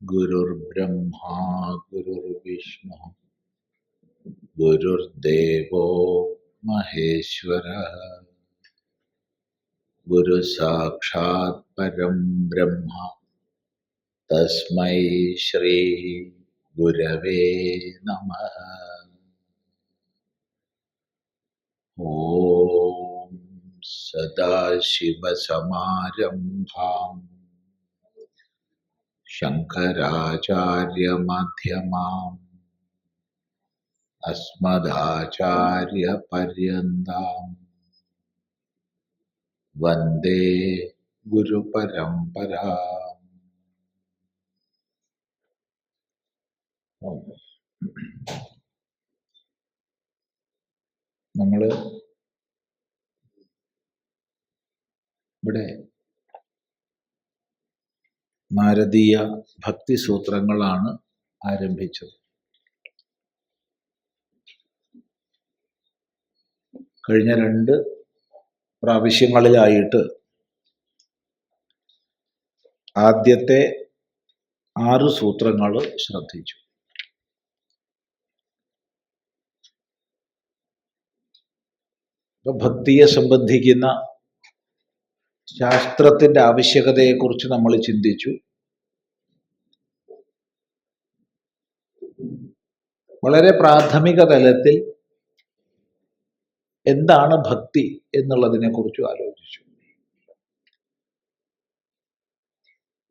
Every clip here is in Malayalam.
गुरुर्ब्रह्मा गुरुर्विष्णु गुरुर्देवो महेश्वरः गुरु साक्षात् परं ब्रह्म तस्मै श्री गुरवे नमः। ओम सदाशिवसमारम्भां शंकराचार्यमध्यमाम् अस्मदाचार्यपर्यन्तां वन्दे गुरुपरम्परा। നമ്മൾ ഇവിടെ നാരദീയ ഭക്തി സൂത്രങ്ങളാണ് ആരംഭിച്ചത്. കഴിഞ്ഞ 2 പ്രാവശ്യങ്ങളിലായിട്ട് ആദ്യത്തെ 6 സൂത്രങ്ങൾ ശ്രദ്ധിച്ചു. ഭക്തിയെ സംബന്ധിക്കുന്ന ശാസ്ത്രത്തിന്റെ ആവശ്യകതയെക്കുറിച്ച് നമ്മൾ ചിന്തിച്ചു. വളരെ പ്രാഥമിക തലത്തിൽ എന്താണ് ഭക്തി എന്നുള്ളതിനെ കുറിച്ച് ആലോചിച്ചു.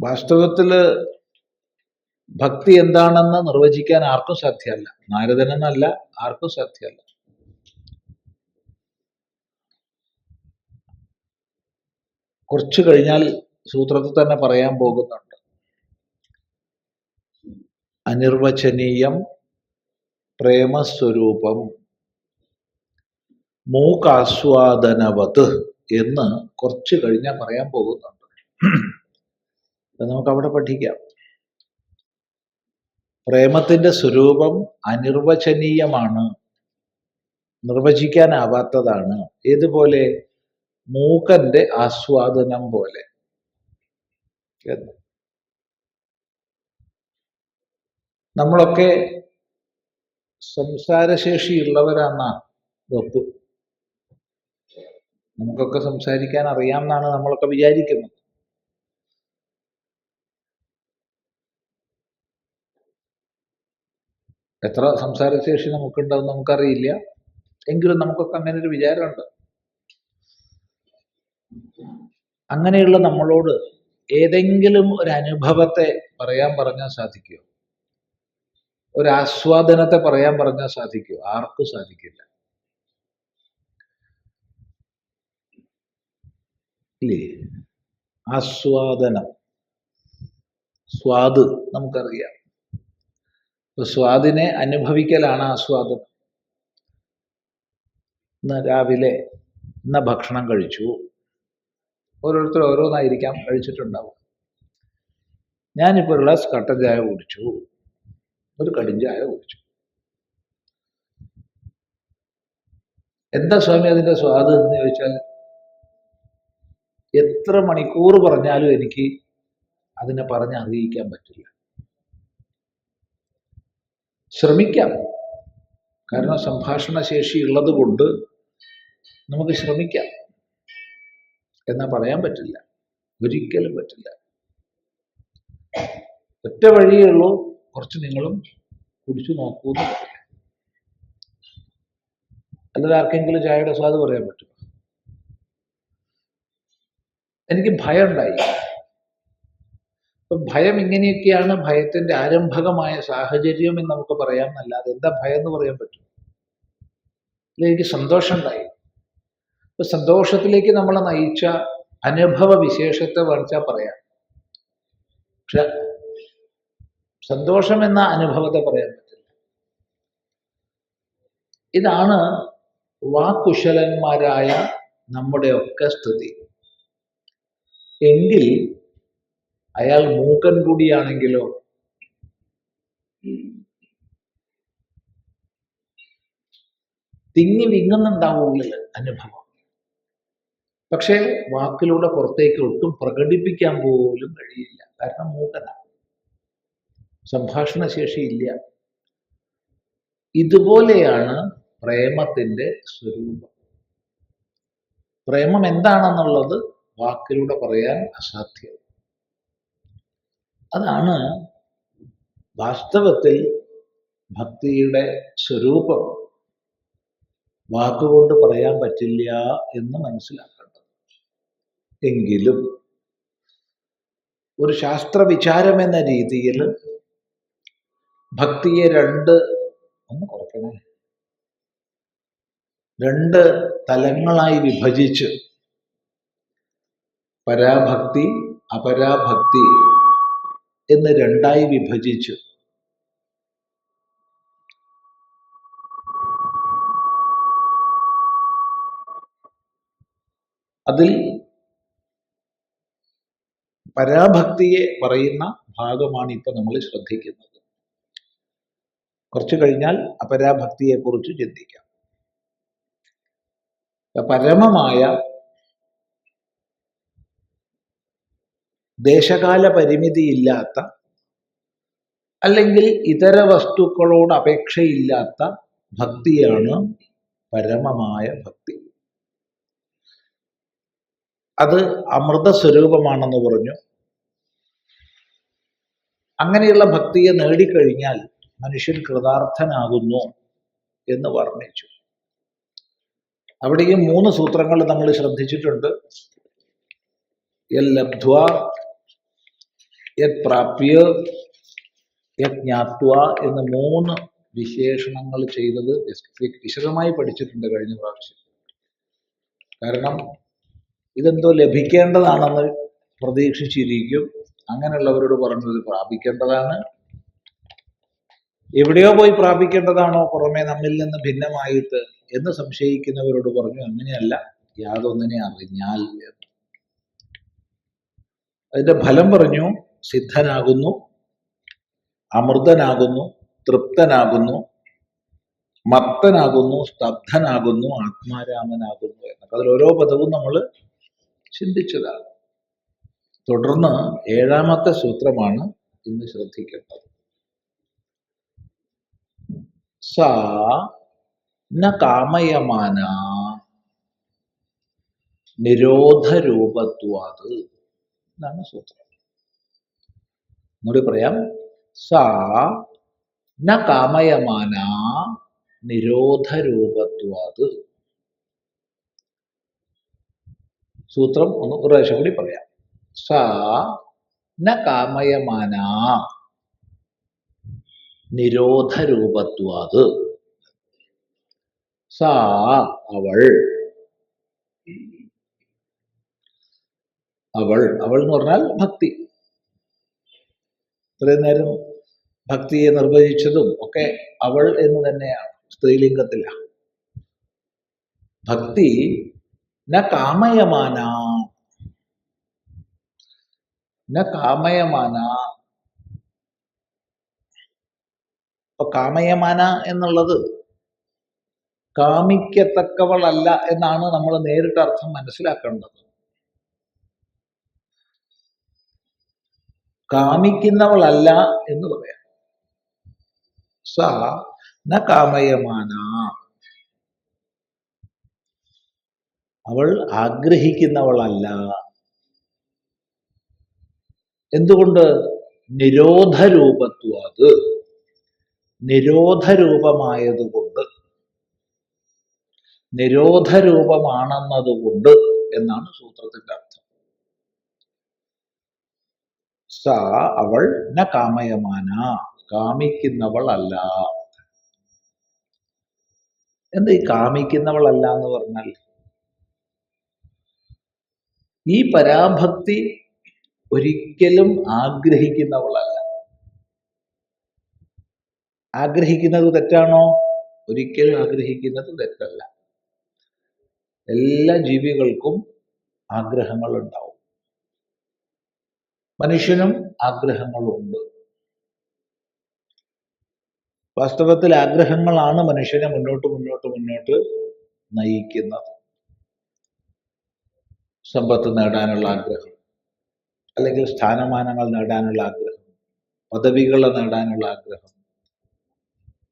വാസ്തവത്തില് ഭക്തി എന്താണെന്ന് നിർവചിക്കാൻ ആർക്കും സാധ്യമല്ല. നാരദനെന്നല്ല, ആർക്കും സാധ്യമല്ല. കുറച്ചു കഴിഞ്ഞാൽ സൂത്രത്തിൽ തന്നെ പറയാൻ പോകുന്നുണ്ട്. അനിർവചനീയം പ്രേമസ്വരൂപം മൂകാസ്വാദനവത് എന്ന് കുറച്ചു കഴിഞ്ഞാൽ പറയാൻ പോകുന്നുണ്ട്. നമുക്ക് അവിടെ പഠിക്കാം. പ്രേമത്തിന്റെ സ്വരൂപം അനിർവചനീയമാണ്, നിർവചിക്കാനാവാത്തതാണ്. ഏതുപോലെ? മൂകന്റെ ആസ്വാദനം പോലെ. നമ്മളൊക്കെ സംസാരശേഷിയുള്ളവരാണ് വപ്പ്. നമുക്കൊക്കെ സംസാരിക്കാൻ അറിയാമെന്നാണ് നമ്മളൊക്കെ വിചാരിക്കുന്നത്. എത്ര സംസാരശേഷി നമുക്കുണ്ടാവും നമുക്കറിയില്ല. എങ്കിലും നമുക്കൊക്കെ അങ്ങനെ ഒരു വിചാരമുണ്ട്. അങ്ങനെയുള്ള നമ്മളോട് ഏതെങ്കിലും ഒരു അനുഭവത്തെ പറയാൻ പറഞ്ഞാൽ സാധിക്കുമോ? ഒരു ആസ്വാദനത്തെ പറയാൻ പറഞ്ഞാൽ സാധിക്കുമോ? ആർക്കും സാധിക്കില്ല. ഇല്ലേ? ആസ്വാദനം, സ്വാദ് നമുക്കറിയാം. സ്വാദിനെ അനുഭവിക്കലാണ് ആസ്വാദനം. ഇന്ന് രാവിലെ ഭക്ഷണം കഴിച്ചു. ഓരോരുത്തർ ഓരോന്നായിരിക്കാം കഴിച്ചിട്ടുണ്ടാവും. ഞാനിപ്പോൾ ഒരു ഗ്ലാസ് കട്ടൻ ചായ കുടിച്ചു, ഒരു കടിഞ്ചായ കുടിച്ചു. എന്താ സ്വാമി അതിന്റെ സ്വാദ് എന്ന് ചോദിച്ചാൽ എത്ര മണിക്കൂർ പറഞ്ഞാലും എനിക്ക് അതിനെ പറഞ്ഞ് അറിയിക്കാൻ പറ്റില്ല. ശ്രമിക്കാം, കാരണം സംഭാഷണ ശേഷി ഉള്ളത് കൊണ്ട് നമുക്ക് ശ്രമിക്കാം. എന്നാ പറയാൻ പറ്റില്ല, ഒരിക്കലും പറ്റില്ല. ഒറ്റ വഴിയേ ഉള്ളൂ, കുറച്ച് നിങ്ങളും കുടിച്ചു നോക്കൂന്ന് പറയാം. അല്ലാതെ ആർക്കെങ്കിലും ചായയുടെ സ്വാദ് പറയാൻ പറ്റും? എനിക്ക് ഭയം ഉണ്ടായി. ഭയം ഇങ്ങനെയൊക്കെയാണ് ഭയത്തിന്റെ ആരംഭകമായ സാഹചര്യം എന്ന് നമുക്ക് പറയാം. എന്നല്ലാതെ എന്താ ഭയം എന്ന് പറയാൻ പറ്റും? എനിക്ക് സന്തോഷം ഉണ്ടായി. അപ്പൊ സന്തോഷത്തിലേക്ക് നമ്മളെ നയിച്ച അനുഭവ വിശേഷത്തെ വേണിച്ചാൽ പറയാം. പക്ഷെ സന്തോഷം എന്ന അനുഭവത്തെ പറയാൻ പറ്റില്ല. ഇതാണ് വാക്കുശലന്മാരായ നമ്മുടെയൊക്കെ സ്ഥിതി. എങ്കിൽ അയാൾ മൂക്കൻ കൂടിയാണെങ്കിലോ? തിങ്ങി വിങ്ങുന്നുണ്ടാവും ഉള്ളിൽ അനുഭവം. പക്ഷേ വാക്കിലൂടെ പുറത്തേക്ക് ഒട്ടും പ്രകടിപ്പിക്കാൻ പോലും കഴിയില്ല. കാരണം മൂകനാണ്, സംഭാഷണ ശേഷിയില്ല. ഇതുപോലെയാണ് പ്രേമത്തിന്റെ സ്വരൂപം. പ്രേമം എന്താണെന്നുള്ളത് വാക്കിലൂടെ പറയാൻ അസാധ്യം. അതാണ് വാസ്തവത്തിൽ ഭക്തിയുടെ സ്വരൂപം. വാക്കുകൊണ്ട് പറയാൻ പറ്റില്ല എന്ന് മനസ്സിലാക്കേണ്ടത്. എങ്കിലും ഒരു ശാസ്ത്ര വിചാരം എന്ന രീതിയിൽ ഭക്തിയെ രണ്ട് തലങ്ങളായി വിഭജിച്ച്, പരാഭക്തി അപരാഭക്തി എന്ന് രണ്ടായി വിഭജിച്ച് അതിൽ പരാഭക്തിയെ പറയുന്ന ഭാഗമാണ് ഇപ്പൊ നമ്മൾ ശ്രദ്ധിക്കുന്നത്. കുറച്ചു കഴിഞ്ഞാൽ അപരാഭക്തിയെ കുറിച്ച് ചിന്തിക്കാം. പരമമായ ദേശകാല പരിമിതിയില്ലാത്ത, അല്ലെങ്കിൽ ഇതര വസ്തുക്കളോട് അപേക്ഷയില്ലാത്ത ഭക്തിയാണ് പരമമായ ഭക്തി. അത് അമൃത സ്വരൂപമാണെന്ന് പറഞ്ഞു. അങ്ങനെയുള്ള ഭക്തിയെ നേടിക്കഴിഞ്ഞാൽ മനുഷ്യൻ കൃതാർത്ഥനാകുന്നു എന്ന് വർണ്ണിച്ചു. അവിടെയും 3 സൂത്രങ്ങൾ നമ്മൾ ശ്രദ്ധിച്ചിട്ടുണ്ട്. യത് ലബ്ധ്വ, യത് പ്രാപ്യ, യത് ജ്ഞാത്വ എന്ന് 3 വിശേഷണങ്ങൾ ചെയ്തത് വിശദമായി പഠിച്ചിട്ടുണ്ട് കഴിഞ്ഞ പ്രാവശ്യം. കാരണം ഇതെന്തോ ലഭിക്കേണ്ടതാണെന്ന് പ്രതീക്ഷിച്ചിരിക്കും. അങ്ങനെയുള്ളവരോട് പറഞ്ഞത് പ്രാപിക്കേണ്ടതാണ്. എവിടെയോ പോയി പ്രാപിക്കേണ്ടതാണോ പുറമെ നമ്മിൽ നിന്ന് ഭിന്നമായിട്ട് എന്ന് സംശയിക്കുന്നവരോട് പറഞ്ഞു അങ്ങനെയല്ല, യാതൊന്നിനെ അറിഞ്ഞാൽ എന്ന്. അതിന്റെ ഫലം പറഞ്ഞു, സിദ്ധനാകുന്നു, അമൃതനാകുന്നു, തൃപ്തനാകുന്നു, മത്തനാകുന്നു, സ്തബ്ധനാകുന്നു, ആത്മാരാമനാകുന്നു എന്നൊക്കെ. അതിൽ ഓരോ പദവും നമ്മൾ ചിന്തിച്ചതാണ്. തുടർന്ന് 7ാമത്തെ സൂത്രമാണ് ഇന്ന് ശ്രദ്ധിക്കേണ്ടത്. സാ ന കാമയമാന നിരോധരൂപത്വാത് എന്നാണ് സൂത്രം. ഒന്നുകൂടി പറയാം. സാ ന കാമയമാന നിരോധരൂപത്വാത്. സൂത്രം ഒരു പ്രാവശ്യം കൂടി പറയാം. സാ ന കാമയമാന നിരോധരൂപത്വാത്. സാ അവൾ എന്ന് പറഞ്ഞാൽ ഭക്തി. ഇത്രയും നേരം ഭക്തിയെ നിർവചിച്ചതും ഒക്കെ അവൾ എന്ന് തന്നെയാണ്, സ്ത്രീലിംഗത്തിലാണ്. ഭക്തി ന കാമയമാന അപ്പൊ കാമയമാന എന്നുള്ളത് കാമിക്കത്തക്കവളല്ല എന്നാണ് നമ്മൾ നേരിട്ട് അർത്ഥം മനസ്സിലാക്കേണ്ടത്. കാമിക്കുന്നവളല്ല എന്ന് പറയാം. സ ന കാമയമാന, അവൾ ആഗ്രഹിക്കുന്നവളല്ല. എന്തുകൊണ്ട്? നിരോധരൂപത്വാത്, നിരോധരൂപമായതുകൊണ്ട്, നിരോധരൂപമാണെന്നതുകൊണ്ട് എന്നാണ് സൂത്രത്തിന്റെ അർത്ഥം. സ അവൾ ന കാമയമാന, കാമിക്കുന്നവളല്ല. എന്താ ഈ കാമിക്കുന്നവളല്ല എന്ന് പറഞ്ഞാൽ? ഈ പരാഭക്തി ഒരിക്കലും ആഗ്രഹിക്കുന്നവളല്ല. ആഗ്രഹിക്കുന്നത് തെറ്റാണോ? ഒരിക്കലും ആഗ്രഹിക്കുന്നത് തെറ്റല്ല. എല്ലാ ജീവികൾക്കും ആഗ്രഹങ്ങൾ ഉണ്ടാവും. മനുഷ്യനും ആഗ്രഹങ്ങളുണ്ട്. വാസ്തവത്തിൽ ആഗ്രഹങ്ങളാണ് മനുഷ്യനെ മുന്നോട്ട് മുന്നോട്ട് മുന്നോട്ട് നയിക്കുന്നത്. സമ്പത്ത് നേടാനുള്ള ആഗ്രഹം, അല്ലെങ്കിൽ സ്ഥാനമാനങ്ങൾ നേടാനുള്ള ആഗ്രഹം, പദവികൾ നേടാനുള്ള ആഗ്രഹം,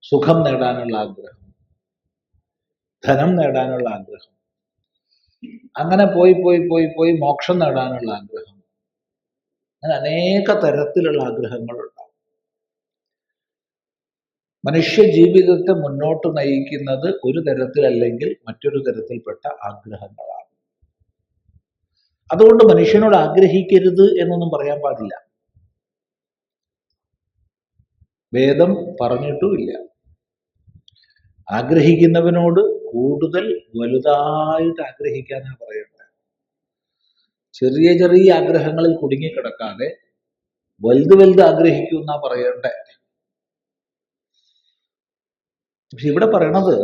സുഖം നേടാനുള്ള ആഗ്രഹം, ധനം നേടാനുള്ള ആഗ്രഹം, അങ്ങനെ പോയി പോയി പോയി പോയി മോക്ഷം നേടാനുള്ള ആഗ്രഹം, അങ്ങനെ അനേക തരത്തിലുള്ള ആഗ്രഹങ്ങളുണ്ടാവും. മനുഷ്യ ജീവിതത്തെ മുന്നോട്ട് നയിക്കുന്നത് ഒരു തരത്തിലല്ലെങ്കിൽ മറ്റൊരു തരത്തിൽപ്പെട്ട ആഗ്രഹങ്ങളാണ്. അതുകൊണ്ട് മനുഷ്യനോട് ആഗ്രഹിക്കരുത് എന്നൊന്നും പറയാൻ പാടില്ല. വേദം പറഞ്ഞിട്ടുമില്ല. ആഗ്രഹിക്കുന്നവനോട് കൂടുതൽ വലുതായിട്ട് ആഗ്രഹിക്കാനാണ് പറയേണ്ടത്. ചെറിയ ചെറിയ ആഗ്രഹങ്ങളിൽ കുടുങ്ങിക്കിടക്കാതെ വലുത് വലുത് ആഗ്രഹിക്കൂ എന്നാ പറയണ്ടേ. പക്ഷെ ഇവിടെ പറയണത്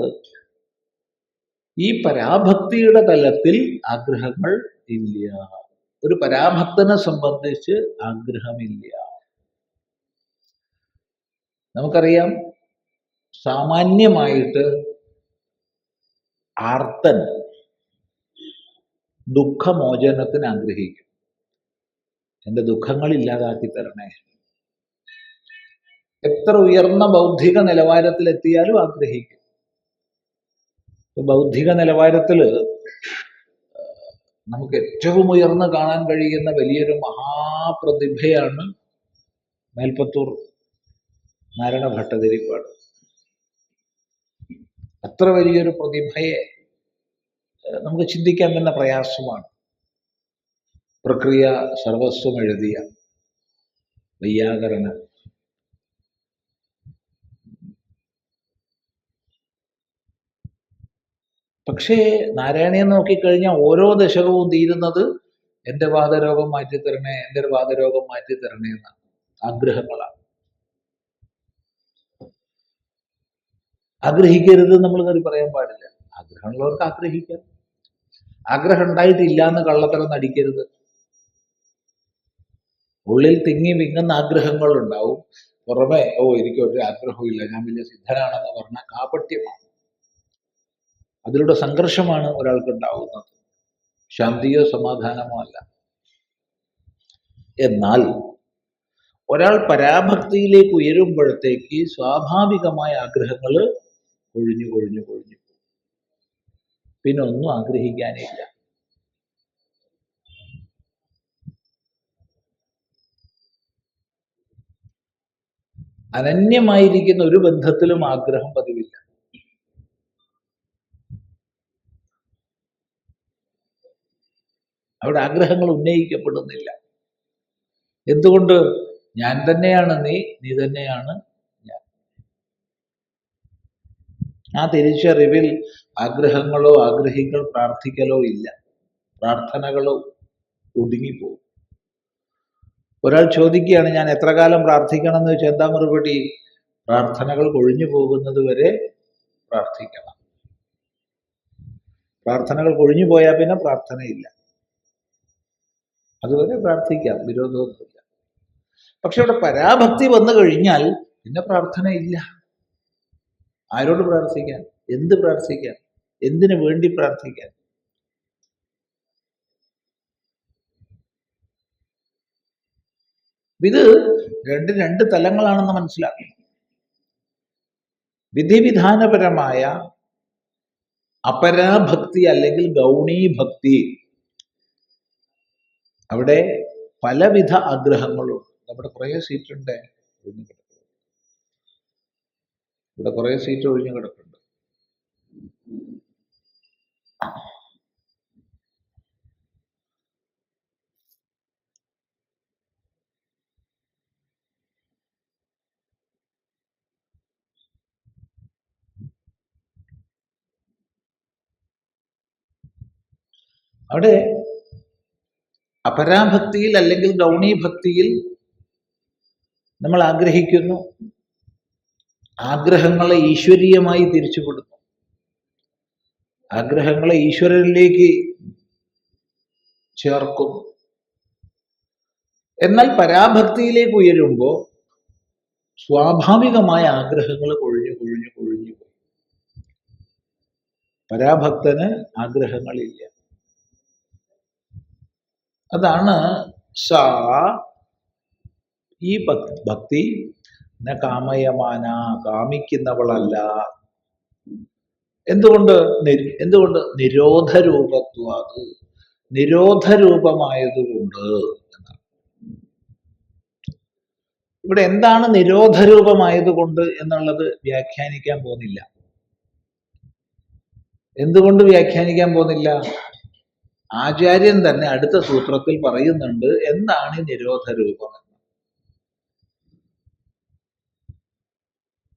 ഈ പരാഭക്തിയുടെ തലത്തിൽ ആഗ്രഹങ്ങൾ ഇല്ല. ഒരു പരാഭക്തനെ സംബന്ധിച്ച് ആഗ്രഹമില്ല. നമുക്കറിയാം, സാമാന്യമായിട്ട് ആർത്തൻ ദുഃഖമോചനത്തിന് ആഗ്രഹിക്കും. എൻ്റെ ദുഃഖങ്ങൾ ഇല്ലാതാക്കി തരണേ. എത്ര ഉയർന്ന ബൗദ്ധിക നിലവാരത്തിലെത്തിയാലും ആഗ്രഹിക്കും. ബൗദ്ധിക നിലവാരത്തില് നമുക്ക് ഏറ്റവും ഉയർന്ന് കാണാൻ കഴിയുന്ന വലിയൊരു മഹാപ്രതിഭയാണ് മേൽപ്പത്തൂർ നാരായണ ഭട്ടതിരിപ്പാട്. അത്ര വലിയൊരു പ്രതിഭയെ നമുക്ക് ചിന്തിക്കാൻ തന്നെ പ്രയാസമാണ്. പ്രക്രിയ സർവസ്വം എഴുതിയ വൈയാകരണൻ. പക്ഷേ നാരായണീയം നോക്കിക്കഴിഞ്ഞാൽ ഓരോ ദശകവും തീരുന്നത് എൻ്റെ വാതരോഗം മാറ്റിത്തരണേ, എൻ്റെ ഒരു വാതരോഗം മാറ്റിത്തരണേ എന്നാണ്. ആഗ്രഹങ്ങളാണ്. ആഗ്രഹിക്കരുത് നമ്മൾ കയറി പറയാൻ പാടില്ല. ആഗ്രഹമുള്ളവർക്ക് ആഗ്രഹിക്കാം. ആഗ്രഹം ഉണ്ടായിട്ടില്ല എന്ന് കള്ളത്തരം നടിക്കരുത്. ഉള്ളിൽ തിങ്ങി വിങ്ങുന്ന ആഗ്രഹങ്ങൾ ഉണ്ടാവും. പുറമെ എനിക്കൊരു ആഗ്രഹവും ഇല്ല, ഞാൻ വലിയ സിദ്ധനാണെന്ന് പറഞ്ഞാൽ കാപട്യമാണ്. അതിലൂടെ സംഘർഷമാണ് ഒരാൾക്ക് ഉണ്ടാവുന്നത്, ശാന്തിയോ സമാധാനമോ അല്ല. എന്നാൽ ഒരാൾ പരാഭക്തിയിലേക്ക് ഉയരുമ്പോഴത്തേക്ക് സ്വാഭാവികമായ ആഗ്രഹങ്ങൾ കൊഴിഞ്ഞു കൊഴിഞ്ഞു കൊഴിഞ്ഞു, പിന്നെ ഒന്നും ആഗ്രഹിക്കാനില്ല. അനന്യമായിരിക്കുന്ന ഒരു ബന്ധത്തിലും ആഗ്രഹം പതിവില്ല. അവിടെ ആഗ്രഹങ്ങൾ ഉന്നയിക്കപ്പെടുന്നില്ല. എന്തുകൊണ്ട്? ഞാൻ തന്നെയാണ് നീ, നീ തന്നെയാണ് ഞാൻ. ആ തിരിച്ചറിവിൽ ആഗ്രഹങ്ങളോ ആഗ്രഹികൾ പ്രാർത്ഥിക്കലോ ഇല്ല. പ്രാർത്ഥനകളോ ഒടുങ്ങിപ്പോകും. ഒരാൾ ചോദിക്കുകയാണ്, ഞാൻ എത്ര കാലം പ്രാർത്ഥിക്കണം എന്ന് വെച്ചാൽ എന്താ മറുപടി? പ്രാർത്ഥനകൾ കൊഴിഞ്ഞു പോകുന്നത് വരെ പ്രാർത്ഥിക്കണം. പ്രാർത്ഥനകൾ കൊഴിഞ്ഞു പോയാൽ പിന്നെ പ്രാർത്ഥനയില്ല. അതുവരെ പ്രാർത്ഥിക്കാം, വിരോധമൊന്നുമില്ല. പക്ഷെ അവിടെ പരാഭക്തി വന്നു കഴിഞ്ഞാൽ പിന്നെ പ്രാർത്ഥനയില്ല. ആരോട് പ്രാർത്ഥിക്കാൻ? എന്ത് പ്രാർത്ഥിക്കാൻ? എന്തിനു വേണ്ടി പ്രാർത്ഥിക്കാൻ? ഇത് രണ്ട് തലങ്ങളാണെന്ന് മനസ്സിലാക്കണം. വിധിവിധാനപരമായ അപരാഭക്തി അല്ലെങ്കിൽ ഗൗണീഭക്തി, അവിടെ പലവിധ ആഗ്രഹങ്ങളും. നമ്മുടെ കുറേ സീറ്റുണ്ട് ഒഴിഞ്ഞു കിടക്കുന്നത്. ഇവിടെ കുറേ സീറ്റ് ഒഴിഞ്ഞു കിടക്കുന്നുണ്ട്. അവിടെ അപരാഭക്തിയിൽ അല്ലെങ്കിൽ ഗൗണീഭക്തിയിൽ നമ്മൾ ആഗ്രഹിക്കുന്നു, ആഗ്രഹങ്ങളെ ഈശ്വരീയമായി തിരിച്ചുവിടുന്നു, ആഗ്രഹങ്ങളെ ഈശ്വരനിലേക്ക് ചേർക്കുന്നു. എന്നാൽ പരാഭക്തിയിലേക്ക് ഉയരുമ്പോൾ സ്വാഭാവികമായ ആഗ്രഹങ്ങൾ കൊഴിഞ്ഞു കൊഴിഞ്ഞു കൊഴിഞ്ഞു പോയി. പരാഭക്തന് ആഗ്രഹങ്ങളില്ല. അതാണ് സാ ഈ ഭക്തി ന കാമയമാന, കാമിക്കുന്നവളല്ല. എന്തുകൊണ്ട്? നിരോധരൂപത്വാത്, നിരോധരൂപമായതുകൊണ്ട് എന്നാണ്. ഇവിടെ എന്താണ് നിരോധരൂപമായതുകൊണ്ട് എന്നുള്ളത് വ്യാഖ്യാനിക്കാൻ പോകുന്നില്ല. എന്തുകൊണ്ട് വ്യാഖ്യാനിക്കാൻ പോകുന്നില്ല? ആചാര്യൻ തന്നെ അടുത്ത സൂത്രത്തിൽ പറയുന്നുണ്ട് എന്താണ് ഈ നിരോധരൂപം എന്ന്.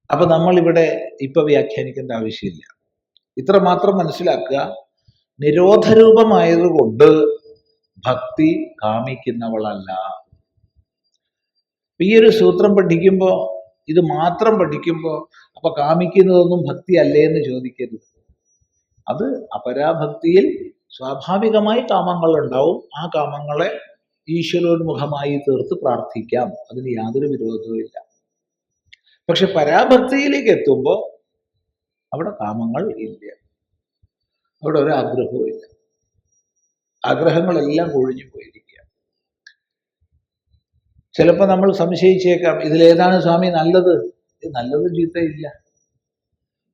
അപ്പൊ നമ്മൾ ഇവിടെ ഇപ്പൊ വ്യാഖ്യാനിക്കേണ്ട ആവശ്യമില്ല. ഇത്ര മാത്രം മനസ്സിലാക്കുക, നിരോധരൂപമായതുകൊണ്ട് ഭക്തി കാമിക്കുന്നവളല്ല. ഈ ഒരു സൂത്രം പഠിക്കുമ്പോൾ, ഇത് മാത്രം പഠിക്കുമ്പോൾ അപ്പൊ കാമിക്കുന്നതൊന്നും ഭക്തി അല്ലേ എന്ന് ചോദിക്കരുത്. അത് അപരാഭക്തിയിൽ സ്വാഭാവികമായി കാമങ്ങൾ ഉണ്ടാവും. ആ കാമങ്ങളെ ഈശ്വരോന്മുഖമായി തീർത്ത് പ്രാർത്ഥിക്കാം, അതിന് യാതൊരു വിരോധവും ഇല്ല. പക്ഷെ പരാഭക്തിയിലേക്ക് എത്തുമ്പോൾ അവിടെ കാമങ്ങൾ ഇല്ല, അവിടെ ഒരു ആഗ്രഹവും ഇല്ല. ആഗ്രഹങ്ങളെല്ലാം കൊഴിഞ്ഞു പോയിരിക്കുക. ചിലപ്പോൾ നമ്മൾ സംശയിച്ചേക്കാം, ഇതിലേതാണ് സ്വാമി നല്ലത്? നല്ലത് ചീത്തയില്ല.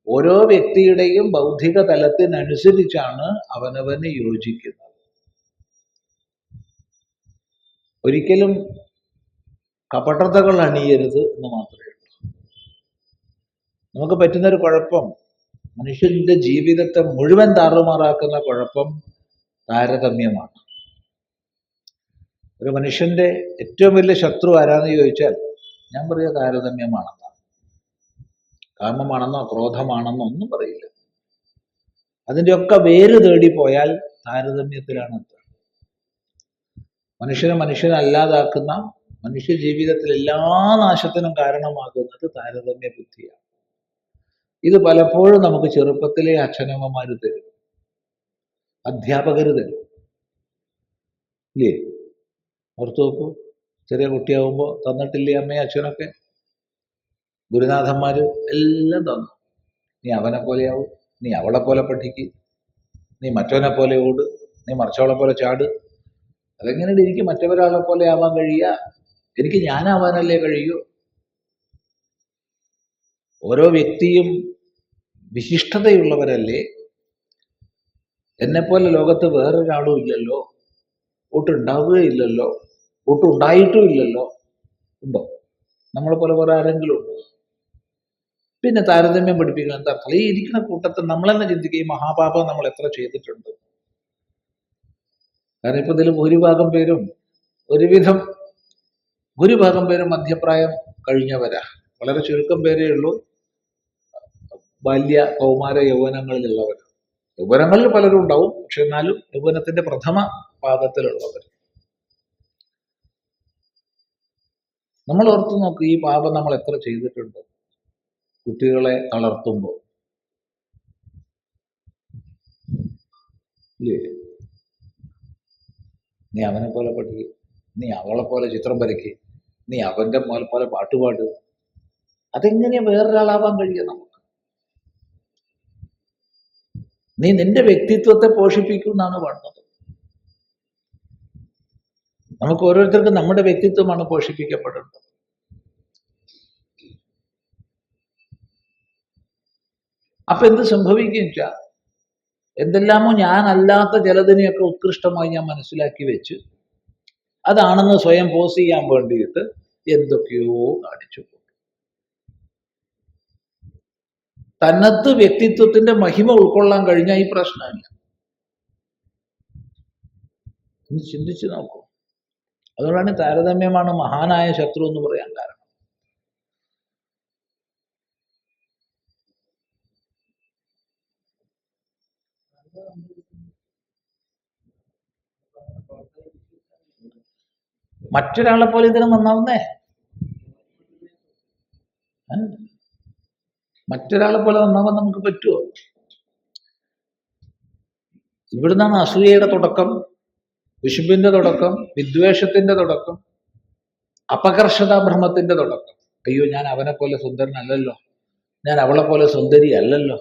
ഓരോ വ്യക്തിയുടെയും ബൗദ്ധിക തലത്തിനനുസരിച്ചാണ് അവനവന് യോജിക്കുന്നത്. ഒരിക്കലും കപടതകൾ അണിയരുത് എന്ന് മാത്രമേ ഉള്ളൂ. നമുക്ക് പറ്റുന്നൊരു കുഴപ്പം, മനുഷ്യന്റെ ജീവിതത്തെ മുഴുവൻ താറുമാറാക്കുന്ന കുഴപ്പം താരതമ്യമാണ്. ഒരു മനുഷ്യന്റെ ഏറ്റവും വലിയ ശത്രു ആരാന്ന് ചോദിച്ചാൽ ഞാൻ പറയുക താരതമ്യമാണെന്നാണ്. കാമമാണെന്നോ ക്രോധമാണെന്നോ ഒന്നും പറയില്ല. അതിൻ്റെയൊക്കെ വേര് തേടിപ്പോയാൽ താരതമ്യത്തിലാണ്. മനുഷ്യനെ അല്ലാതാക്കുന്ന, മനുഷ്യ ജീവിതത്തിൽ എല്ലാ നാശത്തിനും കാരണമാകുന്നത് താരതമ്യ ബുദ്ധിയാണ്. ഇത് പലപ്പോഴും നമുക്ക് ചെറുപ്പത്തിലെ അച്ഛനമ്മമാർ തരും, അധ്യാപകർ തരും. ഇല്ലേ? ഓർത്തു നോക്കൂ, ചെറിയ കുട്ടിയാവുമ്പോൾ തന്നിട്ടില്ലേ അമ്മയും അച്ഛനൊക്കെ? ഗുരുനാഥന്മാര് എല്ലാം തന്നു. നീ അവനെ പോലെയാവും, നീ അവളെ പോലെ പഠിക്ക്, നീ മറ്റവനെ പോലെ ഓട്, നീ മറിച്ചവളെ പോലെ ചാട്. അതെങ്ങനെ എനിക്ക് മറ്റൊരാളെ പോലെ ആവാൻ കഴിയുക? എനിക്ക് ഞാനാവാനല്ലേ കഴിയൂ? ഓരോ വ്യക്തിയും വിശിഷ്ടതയുള്ളവരല്ലേ? എന്നെപ്പോലെ ലോകത്ത് വേറൊരാളും ഇല്ലല്ലോ, ഒട്ടുണ്ടാവുകയില്ലല്ലോ, ഒട്ടുണ്ടായിട്ടും ഇല്ലല്ലോ. ഉണ്ടോ? നമ്മളെ പോലെ വേറെ ആരെങ്കിലും ഉണ്ടോ? പിന്നെ താരതമ്യം പഠിപ്പിക്കണം എന്താ അർത്ഥം? ഈ ഇരിക്കുന്ന കൂട്ടത്തിൽ നമ്മളെന്നെ ചിന്തിക്കുക, ഈ മഹാപാപം നമ്മൾ എത്ര ചെയ്തിട്ടുണ്ട്. കാരണം ഇപ്പൊ ഇതിൽ ഭൂരിഭാഗം പേരും മധ്യപ്രായം കഴിഞ്ഞവരാ. വളരെ ചുരുക്കം പേരേ ഉള്ളൂ ബാല്യ കൗമാര യൗവനങ്ങളിലുള്ളവർ. യൗവനങ്ങളിൽ പലരും ഉണ്ടാവും, പക്ഷെ എന്നാലും യൗവനത്തിന്റെ പ്രഥമ പാദത്തിലുള്ളവർ. നമ്മൾ ഓർത്തു നോക്ക്, ഈ പാപം നമ്മൾ എത്ര ചെയ്തിട്ടുണ്ട്. കുട്ടികളെ തളർത്തുമ്പോൾ ഇല്ലേ? നീ അവനെ പോലെ പഠിക്കുക, നീ അവളെ പോലെ ചിത്രം വരയ്ക്കുക, നീ അവന്റെ പോലെ പാട്ടുപാടുക. അതെങ്ങനെയാ വേറൊരാളാവാൻ കഴിയുക നമുക്ക്? നീ നിന്റെ വ്യക്തിത്വത്തെ പോഷിപ്പിക്കൂ എന്നാണ് പറഞ്ഞത്. നമുക്ക് ഓരോരുത്തർക്കും നമ്മുടെ വ്യക്തിത്വമാണ് പോഷിപ്പിക്കപ്പെടേണ്ടത്. അപ്പൊ എന്ത് സംഭവിക്കും വെച്ചാൽ, എന്തെല്ലാമോ ഞാനല്ലാത്ത ചിലതിനെയൊക്കെ ഉത്കൃഷ്ടമായി ഞാൻ മനസ്സിലാക്കി വെച്ച് അതാണെന്ന് സ്വയം പോസ് ചെയ്യാൻ വേണ്ടിയിട്ട് എന്തൊക്കെയോ കാണിച്ചു. തന്നത്ത് വ്യക്തിത്വത്തിന്റെ മഹിമ ഉൾക്കൊള്ളാൻ കഴിഞ്ഞാൽ ഈ പ്രശ്നമില്ല. ഒന്ന് ചിന്തിച്ചു നോക്കൂ. അതുകൊണ്ടാണ് താരതമ്യമാണ് മഹാനായ ശത്രു എന്ന് പറയാൻ കാരണം. മറ്റൊരാളെ പോലെ ഇതിനെ നന്നാവുന്നേ? മറ്റൊരാളെ പോലെ നന്നാവാൻ നമുക്ക് പറ്റുമോ? ഇവിടുന്നാണ് അസൂയയുടെ തുടക്കം, വിശുബിന്റെ തുടക്കം, വിദ്വേഷത്തിന്റെ തുടക്കം, അപകർഷതാഭ്രമത്തിന്റെ തുടക്കം. അയ്യോ ഞാൻ അവനെ പോലെ സുന്ദരനല്ലല്ലോ, ഞാൻ അവളെ പോലെ സുന്ദരി അല്ലല്ലോ,